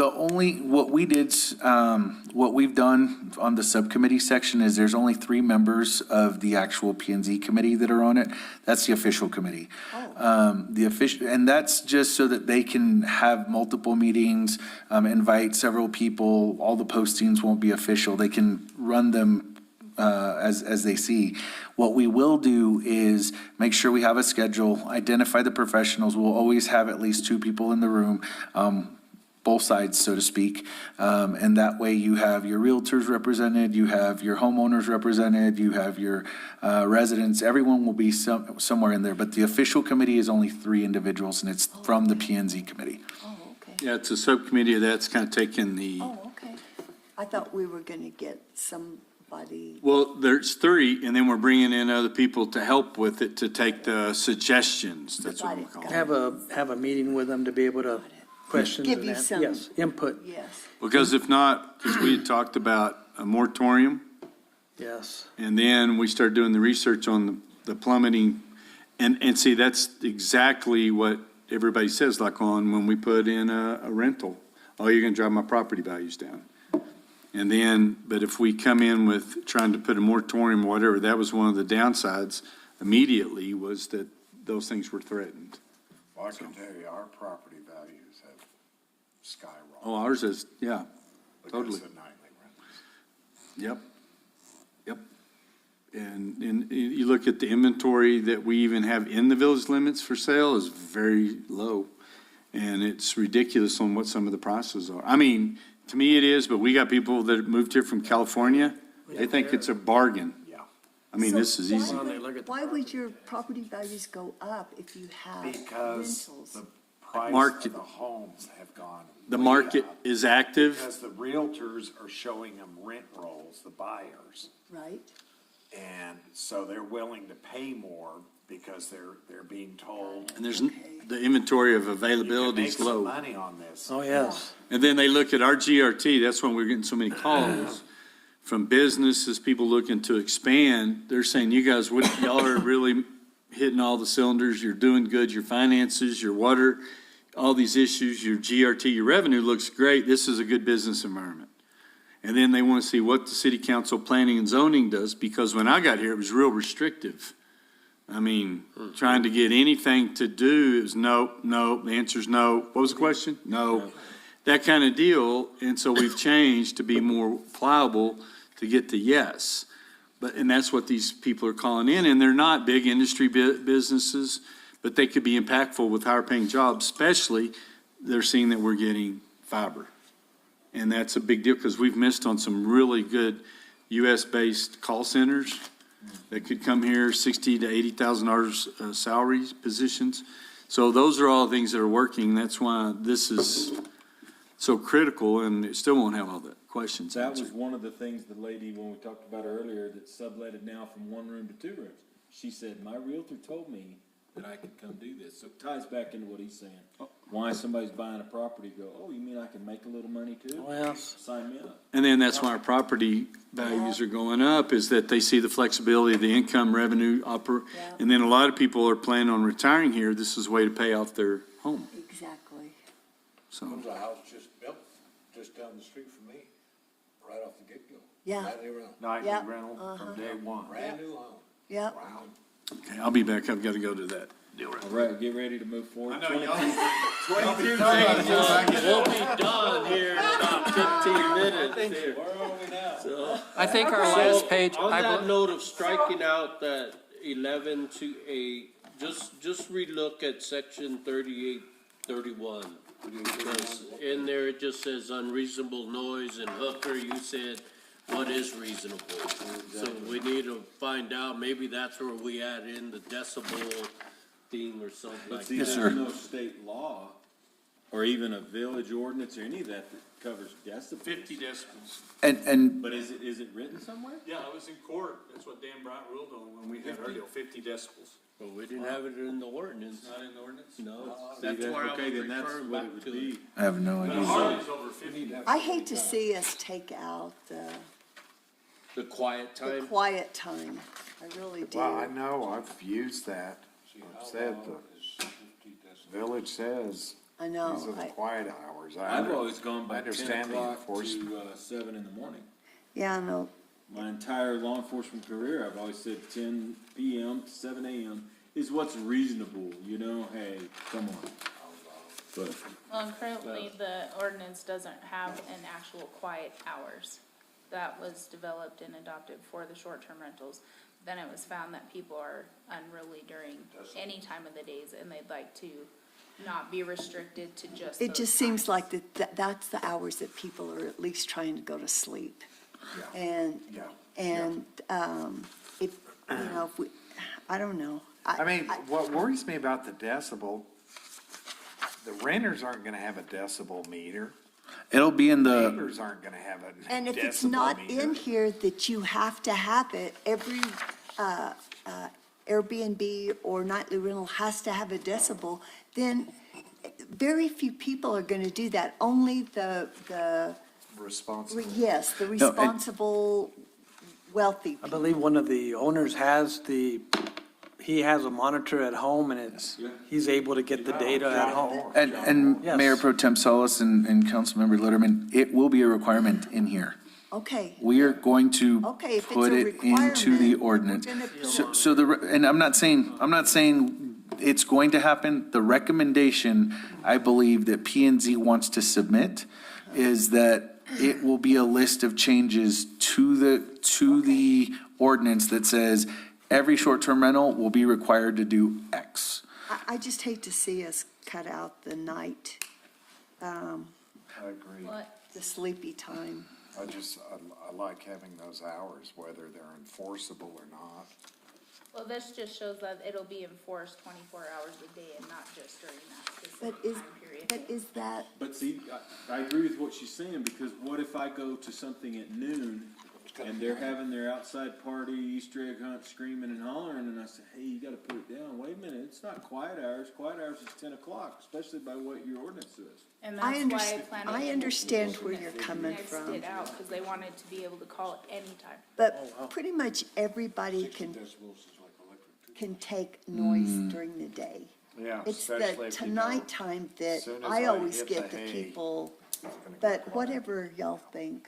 what we've done on the subcommittee section is there's only 3 members of the actual P and Z committee that are on it. That's the official committee. And that's just so that they can have multiple meetings, invite several people. All the postings won't be official. They can run them as they see. What we will do is make sure we have a schedule, identify the professionals. We'll always have at least 2 people in the room, both sides, so to speak. And that way you have your realtors represented, you have your homeowners represented, you have your residents. Everyone will be somewhere in there. But the official committee is only 3 individuals, and it's from the P and Z committee. Oh, okay. Yeah, it's a subcommittee that's kind of taken the, Oh, okay. I thought we were gonna get somebody. well, there's 3, and then we're bringing in other people to help with it, to take the suggestions. That's what I'm calling it. Have a meeting with them to be able to questions Give and you that, some- yes, input, Yes. Because if not, because we had talked about a moratorium, yes. and then we started doing the research on the plummeting. And see, that's exactly what everybody says, like when we put in a rental. Oh, you're gonna drive my property values down. And then, but if we come in with trying to put a moratorium or whatever, that was one of the downsides immediately, was that those things were threatened. Well, I can tell you, our property values have skyrocketed. Oh, ours is, yeah, totally. Because of nightly rentals. Yep. And you look at the inventory that we even have in the village limits for sale is very low. And it's ridiculous on what some of the prices are. To me it is, but we got people that moved here from California. They think it's a bargain. Yeah. This is easy. Why would your property values go up if you have Because rentals? the price Market. of the homes have gone The way market up. is active. Because the realtors are showing them rent rolls, the buyers. Right? And so they're willing to pay more because they're being told. And the inventory of You can availability make is some low. money on this. Oh, yes. And then they look at our GRT, that's when we're getting so many calls from businesses, people looking to expand. They're saying, you guys, y'all are really hitting all the cylinders, you're doing good, your finances, your water, all these issues, your GRT, your revenue looks great, this is a good business environment. And then they want to see what the city council planning and zoning does, because when I got here, it was real restrictive. Trying to get anything to do, it was no, the answer's no. What was the question? No. That kind of deal, and so we've changed to be more pliable to get to yes. And that's what these people are calling in, and they're not big industry businesses, but they could be impactful with higher paying jobs, especially they're seeing that we're getting fiber. And that's a big deal, because we've missed on some really good US-based call centers that could come here, $60,000 to $80,000 salaries, positions. So those are all things that are working. That's why this is so critical, and it still won't have all the questions That was answered. one of the things the lady, when we talked about earlier, that subletted now from 1 room to 2 rooms. She said, my realtor told me that I could come do this. So it ties back into what he's saying. Why somebody's buying a property, go, oh, you mean I can make a little money too? Well, Sign me up. And then that's why our property values are going up, is that they see the flexibility of the income revenue Yeah. and then a lot of people are planning on retiring here. This is a way to pay off their home, Exactly. so. There's a house just built, just down the street from me, right off the get-go. Yeah. Nightly rental, Nightly Yep, rental from day one. brand new home. Yep. Wow. Okay, I'll be back. I've got to go to that. All right, get ready to move forward. We'll be done here in about 15 minutes here. Where are we now? So, I think our last page, on that note of striking out that 11 to 8, just relook at section 3831. Because in there it just says unreasonable noise, and Hooker, you said, what is reasonable? So we need to find out, maybe that's where we add in the decibel thing or something But like see, that. there's no state law, or even a village ordinance or any of that that covers decibels. 50 decibels. And But is it written somewhere? Yeah, I was in court. That's what Dan Bryant ruled on when we had our deal, 50 decibels. But we didn't have it in the ordinance. Not in the ordinance? No, See, that's that- where I okay, was then that's referring what it back would to be. it. I have no idea. Harley's over 50. I hate to see us take out The quiet the time. quiet time. I really do. Well, I know, I've used that. I've said the village says I these know. are the quiet hours. I've always gone I by 10 understand the o'clock enforcement. to 7 in the morning. Yeah, I know. My entire law enforcement career, I've always said 10 PM to 7 AM is what's reasonable, you know, hey, come on. But Well, and currently, the ordinance doesn't have an actual quiet hours. That was developed and adopted for the short-term rentals. Then it was found that people are unruly during any time of the days, and they'd like to not be restricted to just It those just seems times. like that's the hours that people are at least trying to go to sleep. And, Yeah. and, if, you know, if we, I don't know. I mean, what worries me about the decibel, the renters aren't gonna have a decibel meter. it'll be in the, Neighbors aren't gonna have a And if it's decibel not meter. in here that you have to have it, every Airbnb or nightly rental has to have a decibel, then very few people are gonna do that. Only the, Responsible. yes, the responsible, wealthy I people. believe one of the owners has he has a monitor at home, and he's able to get the data at home. and Yes. Mayor Pro Tem Solis and Councilmember Letterman, it will be a requirement in here. Okay, We are going to Okay, if it's put a it into the requirement, ordinance. we're gonna put So and I'm not saying it's going to happen. The recommendation, I believe, that P and Z wants to submit is that it will be a list of changes to the ordinance that says every short-term rental will be required to do X. I just hate to see us cut out the night, I agree. the sleepy time. I like having those hours, whether they're enforceable or not. Well, this just shows that it'll be enforced 24 hours a day and not just during that But specific is, time period. but is that, But see, I agree with what she's saying, because what if I go to something at noon and they're having their outside party, Easter egg hunt, screaming and hollering, and I say, hey, you gotta put it down. Wait a minute, it's not quiet hours. Quiet hours is 10 o'clock, especially by what your ordinance says. And I that's why understand, planning I and understand commission where you're coming nixed from. it out, because they wanted to be able to call it anytime. But pretty much everybody Decibels is like electric too. can take noise during the day. Yeah, It's especially the if you tonight know time that soon as I I always hit get the the hay, people, it's gonna go but quiet. whatever y'all think.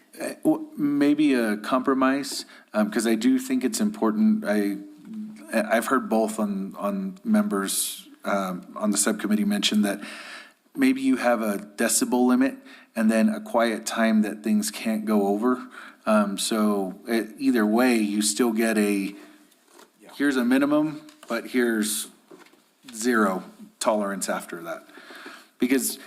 Maybe a compromise, because I do think it's important. I've heard both on members on the subcommittee mention that maybe you have a decibel limit and then a quiet time that things can't go over. So either way, you still get here's a minimum, but here's zero tolerance after that. Because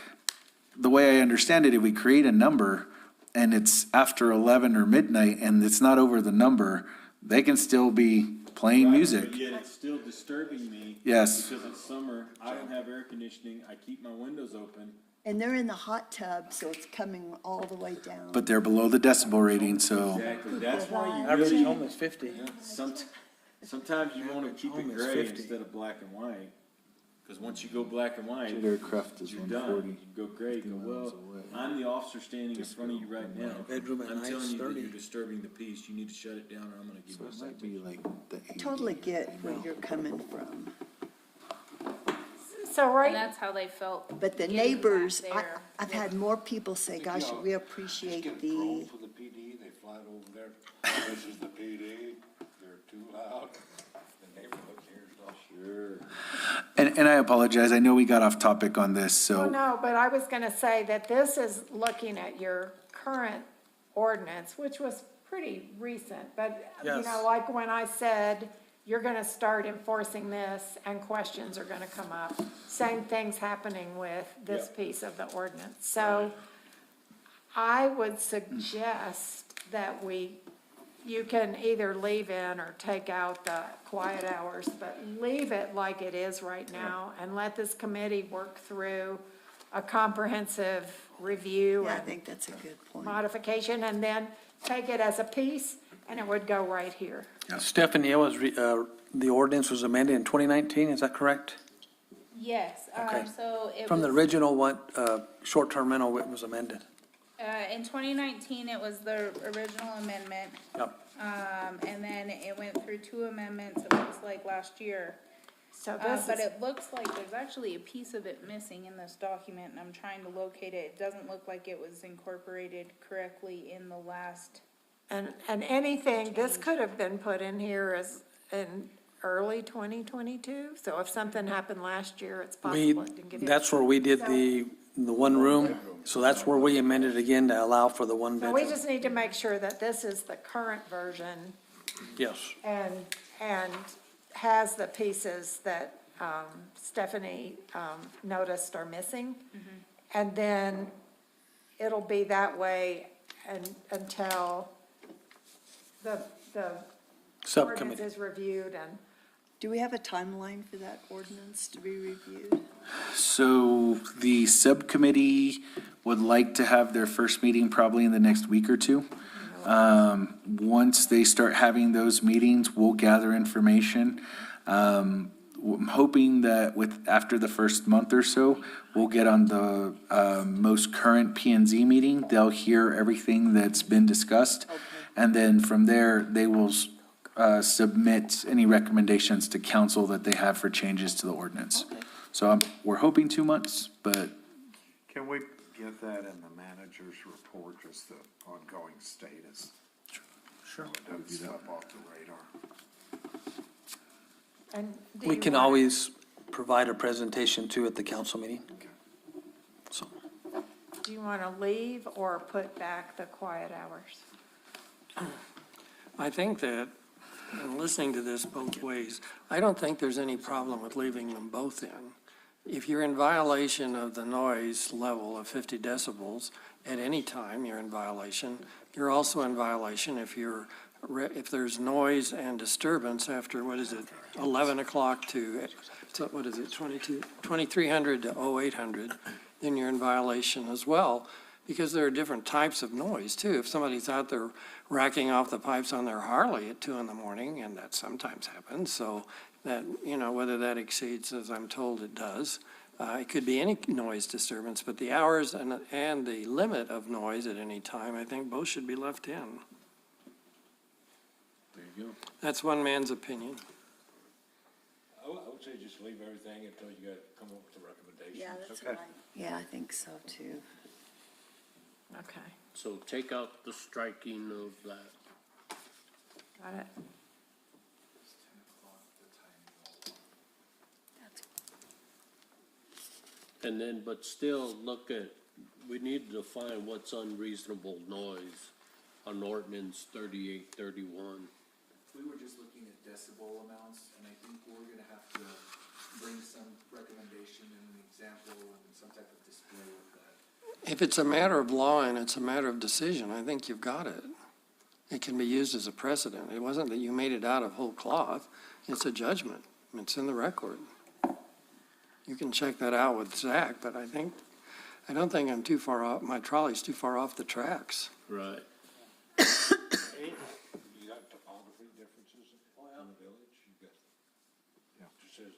the way I understand it, if we create a number and it's after 11 or midnight and it's not over the number, they can still be playing music. But yet it's still disturbing me. Yes. Because it's summer, I don't have air conditioning, I keep my windows open. And they're in the hot tub, so it's coming all the way down. But they're below the decibel rating, so. Exactly, that's why you Average really, home is 50. sometimes you wanna keep Home it is gray 50. instead of black and white. Cause once you go black and white, Aircraft is you're done. You go gray, you go, well, I'm the officer standing in front of you right now. Bedroom at I'm night telling is you that 30. you're disturbing the peace, you need to shut it down or I'm gonna give you a citation. I totally get where you're coming from. So And right, that's how they felt. But the getting back neighbors, there. I've had more people say, gosh, we appreciate Get a the, call for the PD, they fly it over there, this is the PD, they're too loud, the neighborhood hears it all. Sure. And I apologize, I know we got off topic on this, well, so. no, but I was gonna say that this is looking at your current ordinance, which was pretty recent, but, you Yes. know, like when I said, you're gonna start enforcing this and questions are gonna come up. Same thing's happening with this piece of the ordinance. So I would suggest that you can either leave in or take out the quiet hours, but leave it like it is right now and let this committee work through a comprehensive review yeah, I and think that's a good point. modification, and then take it as a piece, and it would go right here. Stephanie, the ordinance was amended in 2019, is that correct? Yes, Okay. so it From the was, original, short-term rental, it was amended? in 2019, it was the original amendment. Yep. And then it went through 2 amendments, it looks like last year. So this But is, it looks like there's actually a piece of it missing in this document, and I'm trying to locate it. It doesn't look like it was incorporated correctly in the last. and anything, this could have been put in here as in early 2022, so if something happened last year, it's We, possible it didn't get in. that's where we did the one room, so that's where we amended again to allow for the one So we bedroom. just need to make sure that this is the current version Yes. and has the pieces that Stephanie noticed are missing. And then it'll be that way until the ordinance Subcommittee. is reviewed and, Do we have a timeline for that ordinance to be reviewed? So the subcommittee would like to have their first meeting probably in the next week or two. Once they start having those meetings, we'll gather information. I'm hoping that after the first month or so, we'll get on the most current P and Z meeting. They'll hear everything that's been discussed. And then from there, they will submit any recommendations to council that they have for changes to the ordinance. So we're hoping 2 months, but Can we get that in the manager's report, just the ongoing status? Sure. Don't step off the radar. and. do We you can wanna- always provide a presentation too at the council meeting. So, Do you want to leave or put back the quiet hours? I think that, in listening to this both ways, I don't think there's any problem with leaving them both in. If you're in violation of the noise level of 50 decibels at any time, you're in violation. You're also in violation if there's noise and disturbance after, 11 o'clock to, 2300 to 0800, then you're in violation as well, because there are different types of noise too. If somebody's out there racking off the pipes on their Harley at 2 in.the morning, and that sometimes happens, so that, whether that exceeds, as I'm told it does, it could be any noise disturbance, but the hours and the limit of noise at any time, I think both should be left in. There you go. That's one man's opinion. I would say just leave everything until you guys come up with a recommendation. Yeah, that's right. Yeah, I think so too. Okay, So take out the striking of that. got it. And then, but still look at, we need to define what's unreasonable noise on ordinance 3831. we were just looking at decibel amounts, and I think we're gonna have to bring some recommendation and an example and some type of display with that. If it's a matter of law and it's a matter of decision, I think you've got it. it can be used as a precedent. It wasn't that you made it out of whole cloth. It's a judgment. It's in the record. You can check that out with Zach, but I don't think I'm too far off, my trolley's too far off the tracks. Right. You got topography differences in the village, you got, just as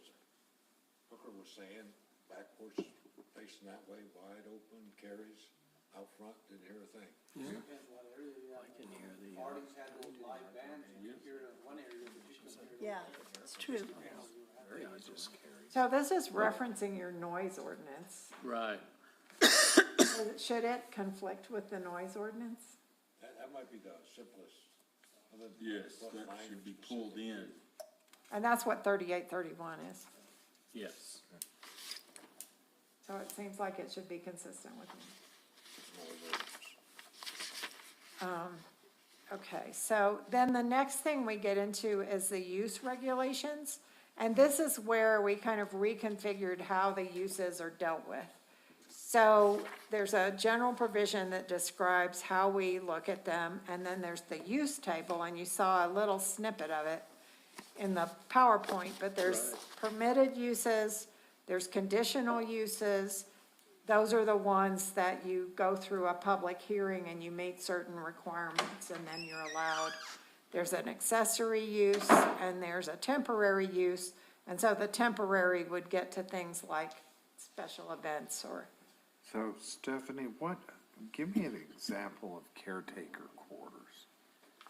Hooker was saying, back porch facing that way, wide open, carries out front, didn't hear a thing. Yeah, it's true. So this is referencing your noise ordinance. Right. Should it conflict with the noise ordinance? That might be the simplest. other than Yes, what that language should be is pulled in. And that's what 3831 is. Yes. So it seems like it should be consistent with me. Okay, so then the next thing we get into is the use regulations. And this is where we kind of reconfigured how the uses are dealt with. So there's a general provision that describes how we look at them, and then there's the use table, and you saw a little snippet of it in the PowerPoint, but there's permitted uses, there's conditional uses. Those are the ones that you go through a public hearing and you meet certain requirements, and then you're allowed. There's an accessory use, and there's a temporary use, and so the temporary would get to things like special events or. So Stephanie, give me an example of caretaker quarters.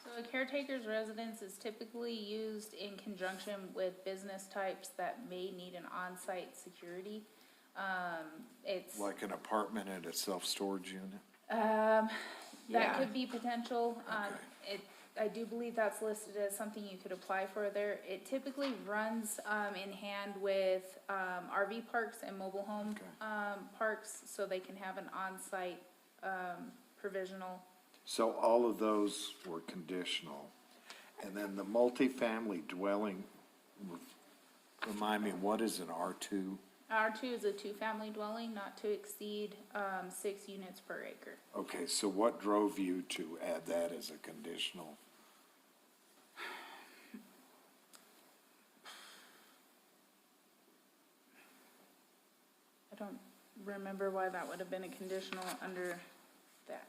So a caretaker's residence is typically used in conjunction with business types that may need an on-site security. It's, Like an apartment and a self-storage unit? that Yeah. could be potential. I do believe that's listed as something you could apply for there. It typically runs, in hand with, RV parks and mobile home, parks, so they can have an on-site, provisional. So all of those were conditional. And then the multifamily dwelling, remind me, what is an R2? R2 is a two-family dwelling, not to exceed, 6 units per acre. Okay, so what drove you to add that as a conditional? I don't remember why that would have been a conditional under that.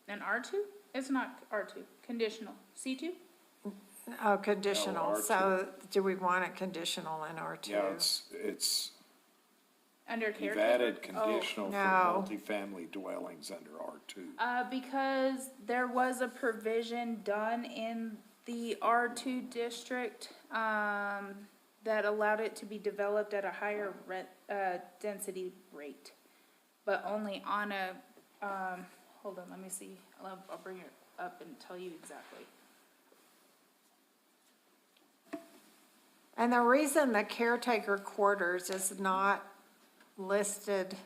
And R2? It's not R2, conditional. C2? Oh, conditional, No, so do we want it conditional in R2? Yeah, it's, Under you've caretaker? added conditional for no. multifamily dwellings under R2. Because there was a provision done in the R2 district, that allowed it to be developed at a higher rent, density rate. But only on a, hold on, let me see, I'll bring it up and tell you exactly. And the reason the caretaker quarters is not listed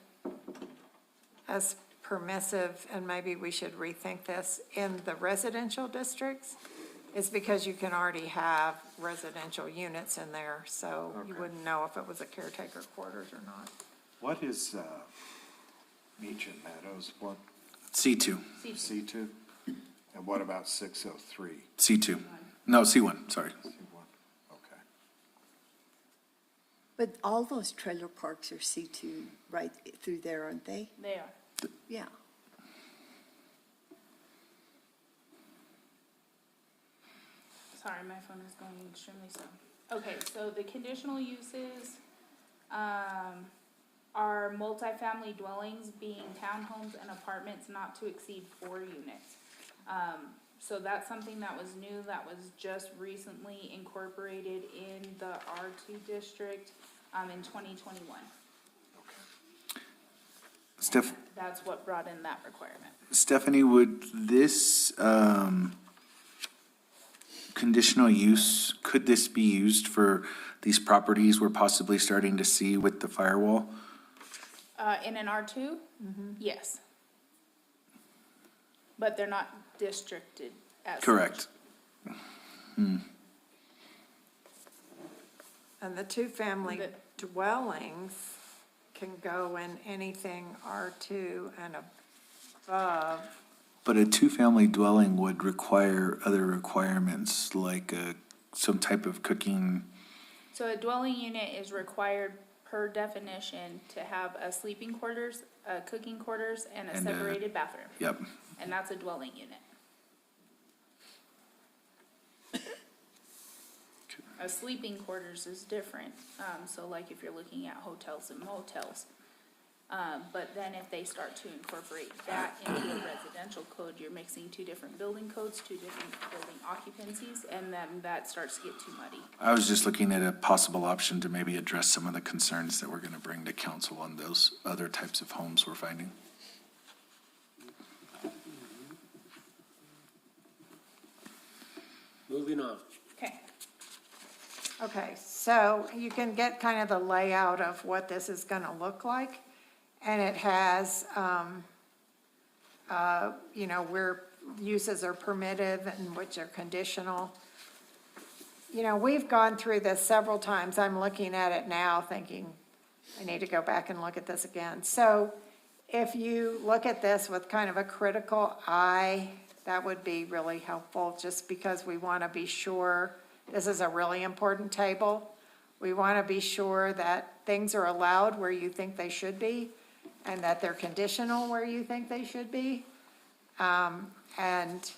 as permissive, and maybe we should rethink this, in the residential districts, is because you can already have residential units in there, so you wouldn't know if it was a caretaker quarters or not. What is, Beach and Meadows, what, C2, C2? And what about 603? C2. No, C1, sorry. C1, okay. But all those trailer parks are C2 right through there, aren't they? They are. Yeah. Sorry, my phone is going extremely slow. Okay, so the conditional uses, are multifamily dwellings being townhomes and apartments not to exceed 4 units. So that's something that was new, that was just recently incorporated in the R2 district, in 2021. That's what brought in that requirement. Stephanie, would this, conditional use, could this be used for these properties we're possibly starting to see with the firewall? In an R2? Yes. But they're not districted as such. Correct. And the two-family dwellings can go in anything R2 and above. But a two-family dwelling would require other requirements, like some type of cooking. So a dwelling unit is required per definition to have a sleeping quarters, a cooking quarters, and a And, separated bathroom. Yep. And that's a dwelling unit. A sleeping quarters is different, so like if you're looking at hotels and motels. But then if they start to incorporate that into a residential code, you're mixing two different building codes, two different building occupancies, and then that starts to get too muddy. I was just looking at a possible option to maybe address some of the concerns that we're gonna bring to council on those other types of homes we're finding. Moving on. Okay. Okay, so you can get kind of the layout of what this is gonna look like. And it has, you know, where uses are permitted and which are conditional. You know, we've gone through this several times. I'm looking at it now thinking, I need to go back and look at this again. So if you look at this with kind of a critical eye, that would be really helpful, just because we want to be sure, this is a really important table. We want to be sure that things are allowed where you think they should be, and that they're conditional where you think they should be. And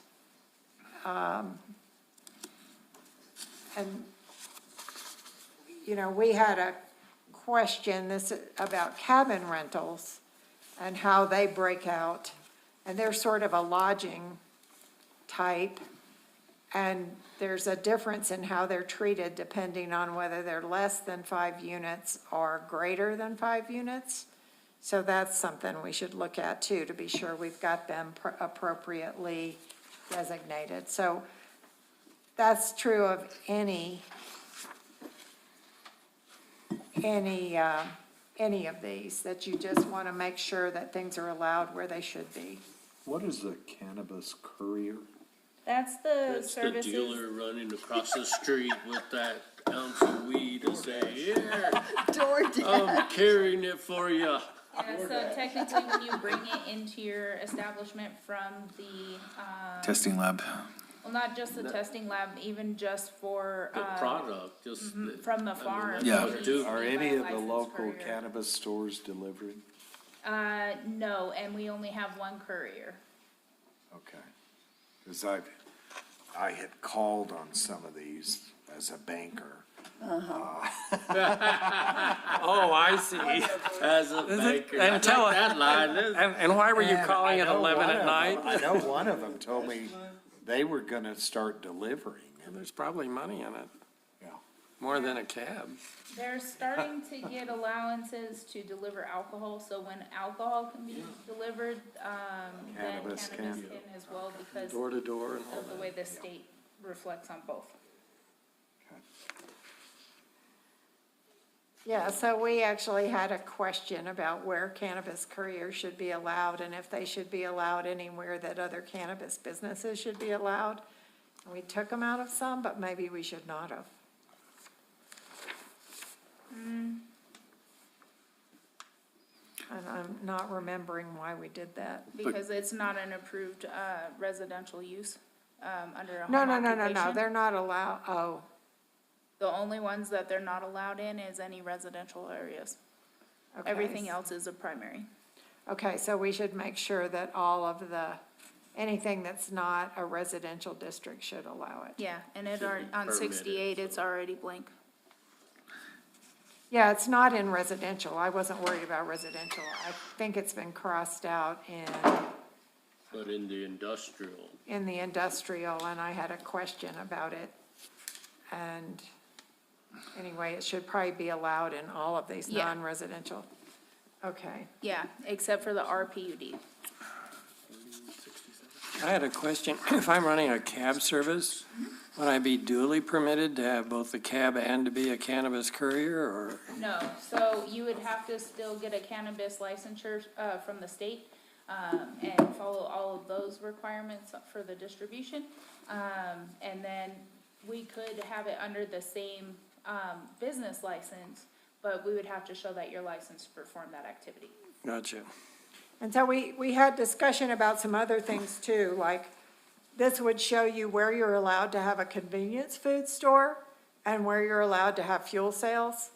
you know, we had a question this about cabin rentals and how they break out. And they're sort of a lodging type. And there's a difference in how they're treated depending on whether they're less than 5 units or greater than 5 units. So that's something we should look at too, to be sure we've got them appropriately designated. So that's true of any of these, that you just want to make sure that things are allowed where they should be. What is a cannabis courier? That's the That's the services. dealer running across the street with that ounce of weed and say, here, I'm carrying it for you. Yeah, so technically, when you bring it into your establishment from the, Testing lab. well, not just the testing lab, even just for, The product, just. from the farm. Yeah. it needs Do- to be Are by any a of the licensed local courier. cannabis stores delivering? No, and we only have one courier. Okay. Because I had called on some of these as a banker. Oh, I see. As a baker, I and like tell it- that line. And why were you And calling I at know 11 one at of night? them- I know one of them told me they were gonna start delivering. There's probably money in it, Yeah. more than a cab. They're starting to get allowances to deliver alcohol, so when alcohol can be delivered, then Cannabis cannabis can. can as well, because Door to door and all of the way the state reflects on both. Yeah, so we actually had a question about where cannabis couriers should be allowed and if they should be allowed anywhere that other cannabis businesses should be allowed. And we took them out of some, but maybe we should not have. And I'm not remembering why we did that. Because it's not an approved, residential use, under a home No, occupation. they're not allowed, oh, The only ones that they're not allowed in is any residential areas. okay. Everything else is a primary. Okay, so we should make sure that all of anything that's not a residential district should allow it. Yeah, and it Should are, be on permitted, 68, it's already blank. Yeah, it's not in residential. I wasn't worried about residential. I think it's been crossed out But in the industrial, in the industrial, and I had a question about it. And anyway, it should probably be allowed in all of these Yeah. non-residential. Okay. Yeah, except for the RPUD. I had a question. If I'm running a cab service, would I be duly permitted to have both the cab and to be a cannabis courier, or? No, so you would have to still get a cannabis licensure, from the state, and follow all of those requirements for the distribution. And then we could have it under the same, business license, but we would have to show that you're licensed to perform that activity. Gotcha. And so we had discussion about some other things too, like this would show you where you're allowed to have a convenience food store and where you're allowed to have fuel sales.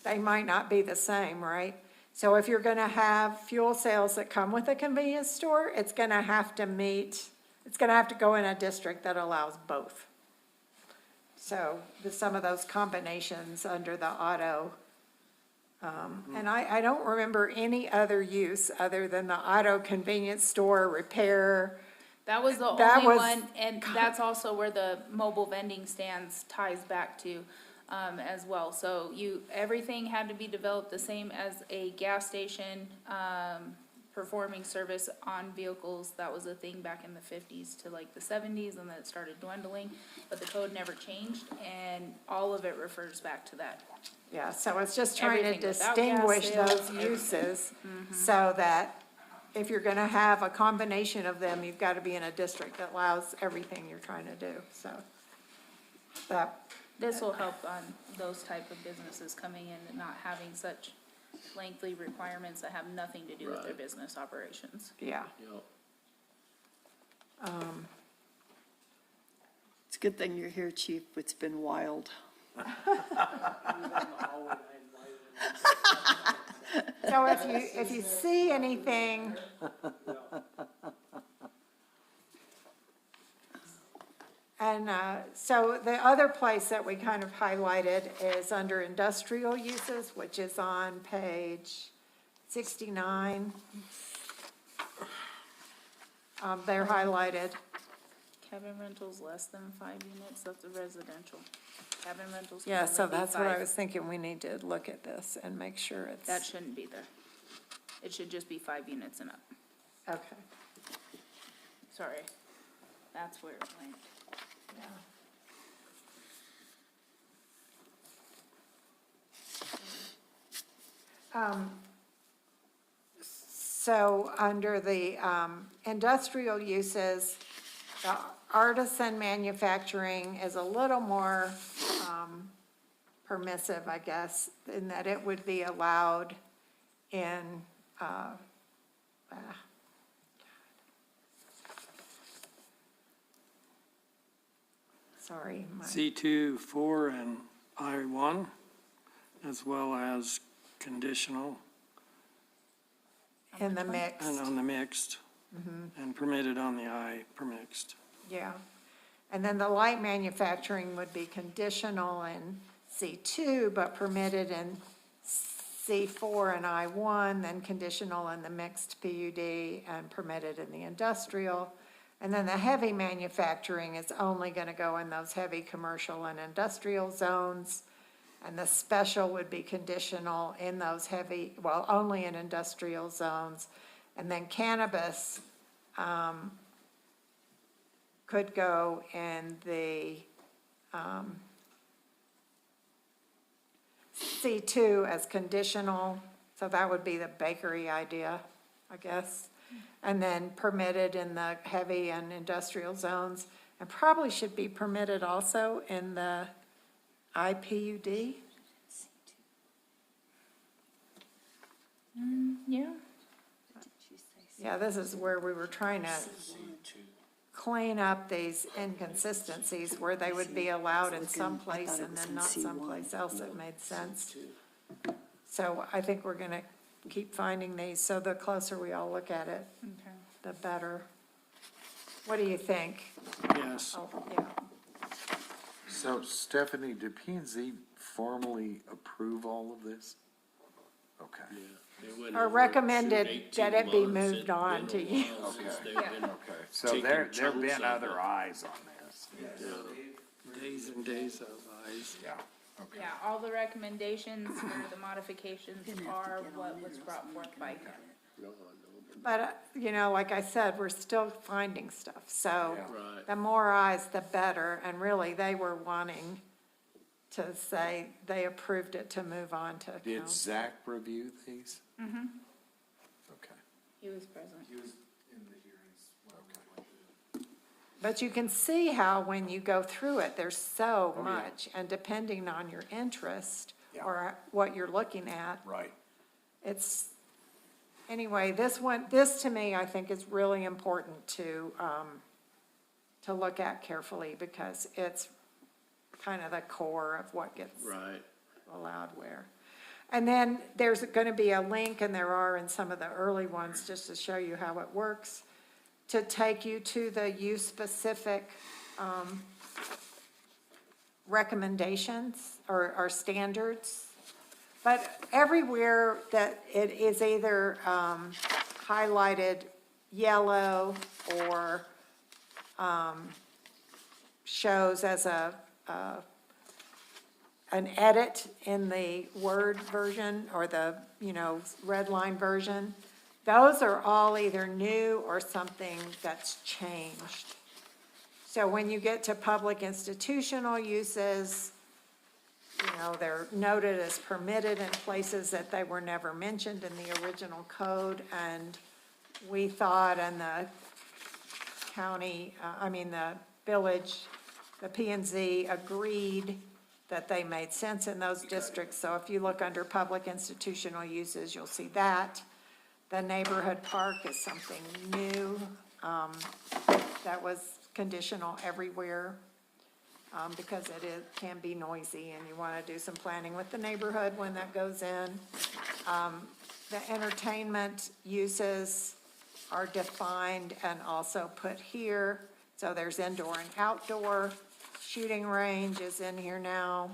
They might not be the same, right? So if you're gonna have fuel sales that come with a convenience store, it's gonna have to go in a district that allows both. So some of those combinations under the auto. And I don't remember any other use other than the auto convenience store repair. That was the That only was one, and that's also where the mobile vending stands ties back to, as well. So everything had to be developed the same as a gas station, performing service on vehicles. That was a thing back in the 50s to like the 70s, and then it started dwindling, but the code never changed, and all of it refers back to that. Yeah, so it's just trying to Everything without gas distinguish sales, those uses so that if you're gonna have a combination of them, you've gotta be in a district that allows everything you're trying to do, so. This will help on those type of businesses coming in and not having such lengthy requirements that have nothing to do with their Right. business operations. Yeah, Yep. It's a good thing you're here, chief. It's been wild. so if you see anything. And, so the other place that we kind of highlighted is under industrial uses, which is on page 69. They're highlighted. Cabin rentals less than 5 units, that's a residential. Cabin rentals can Yeah, only so be that's what I 5. was thinking, we need to look at this and make sure it's. That shouldn't be there. It should just be 5 units and up. Okay, Sorry. That's where it went. yeah. So under the industrial uses, the artisan manufacturing is a little more permissive, I guess, in that it would be allowed in, sorry, C2, 4, and I1, as well as conditional in the mix. and on the mixed, and permitted on the I per mixed. Yeah, and then the light manufacturing would be conditional in C2, but permitted in C4 and I1, then conditional in the mixed PUD and permitted in the industrial. And then the heavy manufacturing is only gonna go in those heavy commercial and industrial zones. And the special would be conditional in those heavy, well, only in industrial zones. And then cannabis, could go in the, C2 as conditional, so that would be the bakery idea, I guess. And then permitted in the heavy and industrial zones, and probably should be permitted also in the IPUD. Yeah. Yeah, this is where we were trying to clean up these inconsistencies where they would be allowed in some place and then not someplace else that made sense. So I think we're gonna keep finding these, so the closer we all look at it, Okay. the better. What do you think? Yes. Oh, yeah. So Stephanie, did P and Z formally approve all of this? Okay. They went Or over, recommended shoot, that 18 it be months. moved It's on been a to you. while since they've Yeah. been Okay, so taking there've chunks been of other it. eyes on this. Days and days of eyes. Yeah, okay. Yeah, all the recommendations for the modifications are what was brought forth by Ken. No, But, you know, like I said, we're still finding stuff, so Yeah. Right. the more eyes, the better, and really, they were wanting to say they approved it to move on to Did council. Zach review these? Mm-hmm. Okay. He was present. He was in the hearings. Okay. But you can see how when you go through it, there's so yeah. much, and depending on your interest Yeah. or what you're looking at, Right. it's, anyway, this to me, I think is really important to look at carefully because it's kind of the core of what gets Right. allowed where. And then there's gonna be a link, and there are in some of the early ones, just to show you how it works, to take you to the use-specific, recommendations or standards. But everywhere that it is either, highlighted yellow or, shows as an edit in the Word version or the, red line version, those are all either new or something that's changed. So when you get to public institutional uses, they're noted as permitted in places that they were never mentioned in the original code, and we thought, and the county, the village, the P and Z agreed that they made sense in those districts. So if you look under public institutional uses, you'll see that. The neighborhood park is something new, that was conditional everywhere, because it can be noisy and you want to do some planning with the neighborhood when that goes in. The entertainment uses are defined and also put here. So there's indoor and outdoor. Shooting range is in here now.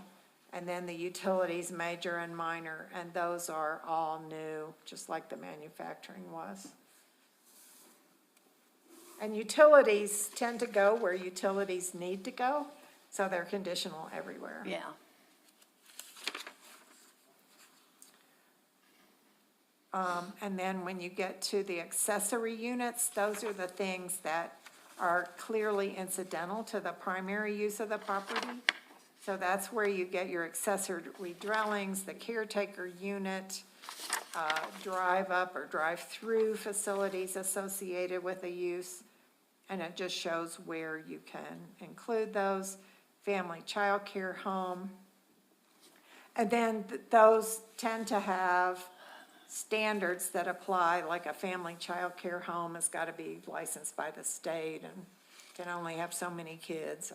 And then the utilities, major and minor, and those are all new, just like the manufacturing was. And utilities tend to go where utilities need to go, so they're conditional everywhere. Yeah. And then when you get to the accessory units, those are the things that are clearly incidental to the primary use of the property. So that's where you get your accessory dwellings, the caretaker unit, drive-up or drive-through facilities associated with the use. And it just shows where you can include those, family childcare home. And then those tend to have standards that apply, like a family childcare home has got to be licensed by the state and can only have so many kids.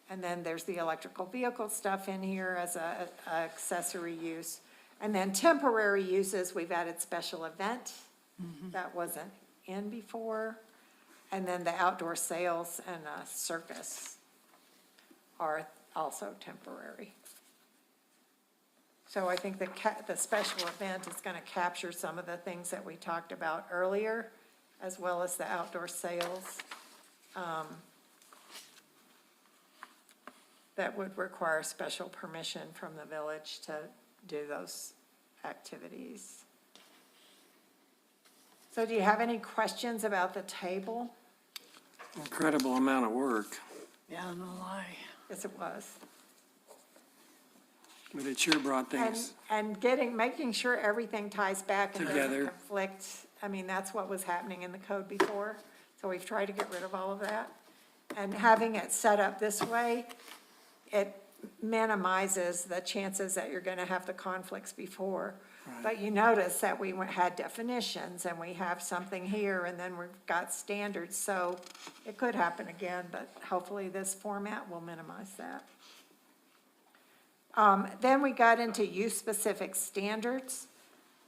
And then there's the electrical vehicle stuff in here as a accessory use. And then temporary uses, we've added special event. That wasn't in before. And then the outdoor sales and circus are also temporary. So I think the special event is going to capture some of the things that we talked about earlier, as well as the outdoor sales. That would require special permission from the village to do those activities. So do you have any questions about the table? Incredible amount of work, Yeah, no lie. Yes, it was. but it sure brought things, And making sure everything ties back and doesn't Together. conflict. That's what was happening in the code before, so we've tried to get rid of all of that. And having it set up this way, it minimizes the chances that you're gonna have the conflicts before. But you notice that we had definitions, and we have something here, and then we've got standards, so it could happen again, but hopefully this format will minimize that. Then we got into use-specific standards,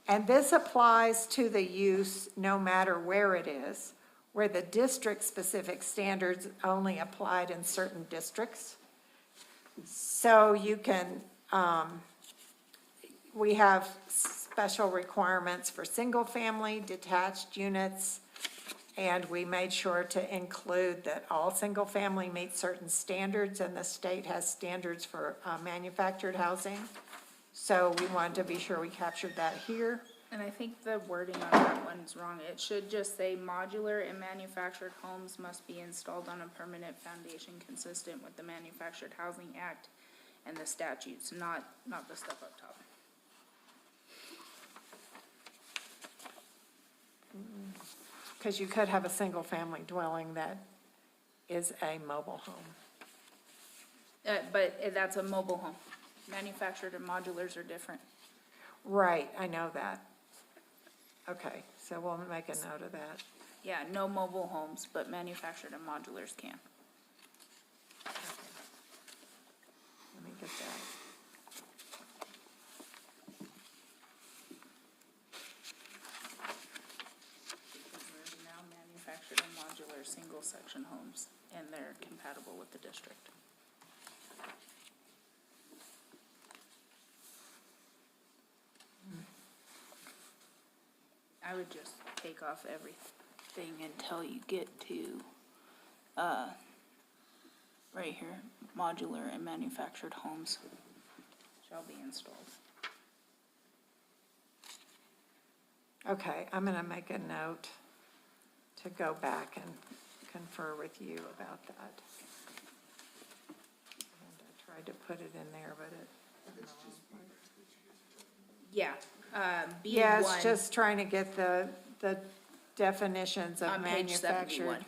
and this applies to the use no matter where it is, where the district-specific standards only applied in certain districts. So you can, we have special requirements for single-family detached units, and we made sure to include that all single-family meet certain standards, and the state has standards for manufactured housing. So we wanted to be sure we captured that here. And I think the wording on that one's wrong. It should just say modular and manufactured homes must be installed on a permanent foundation consistent with the Manufactured Housing Act and the statutes, not the stuff up top. Because you could have a single-family dwelling that is a mobile home. But that's a mobile home. Manufactured and modulars are different. Right, I know that. Okay, so we'll make a note of that. Yeah, no mobile homes, but manufactured and modulars can. Let me get that. There's now manufactured and modular single-section homes, and they're compatible with the district. I would just take off everything until you get to, right here, modular and manufactured homes shall be installed. Okay, I'm gonna make a note to go back and confer with you about that. And I tried to put it in there, but it. Yeah, B1. Yeah, it's just trying to get the definitions of on page manufactured. 71.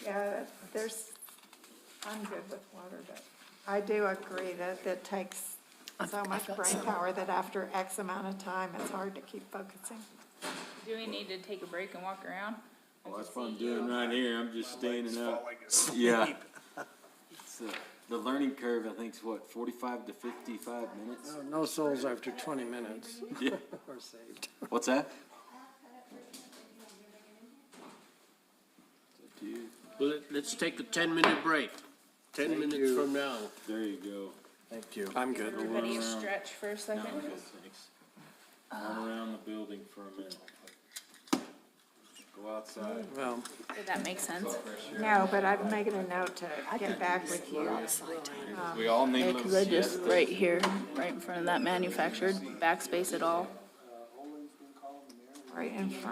Yeah, I'm good with water, but I do agree that it takes so much brain power that after X amount of time, it's hard to keep focusing. Do we need to take a break and walk around? Well, that's what I'm doing right here, I'm just standing up. Yeah. It's, the learning curve, I think, is what, 45 to 55 minutes? No souls after 20 minutes Yeah. are saved. What's that? Well, let's take a 10-minute break. 10 minutes from now. There you go. Thank you. I'm good. Everybody stretch for a second. Thanks. Run around the building for a minute. Go outside. Well, Did that make sense? No, but I'm making a note to get back with you. We all need a Because little I just, siesta. right here, right in front of that manufactured, backspace it all. Right in front.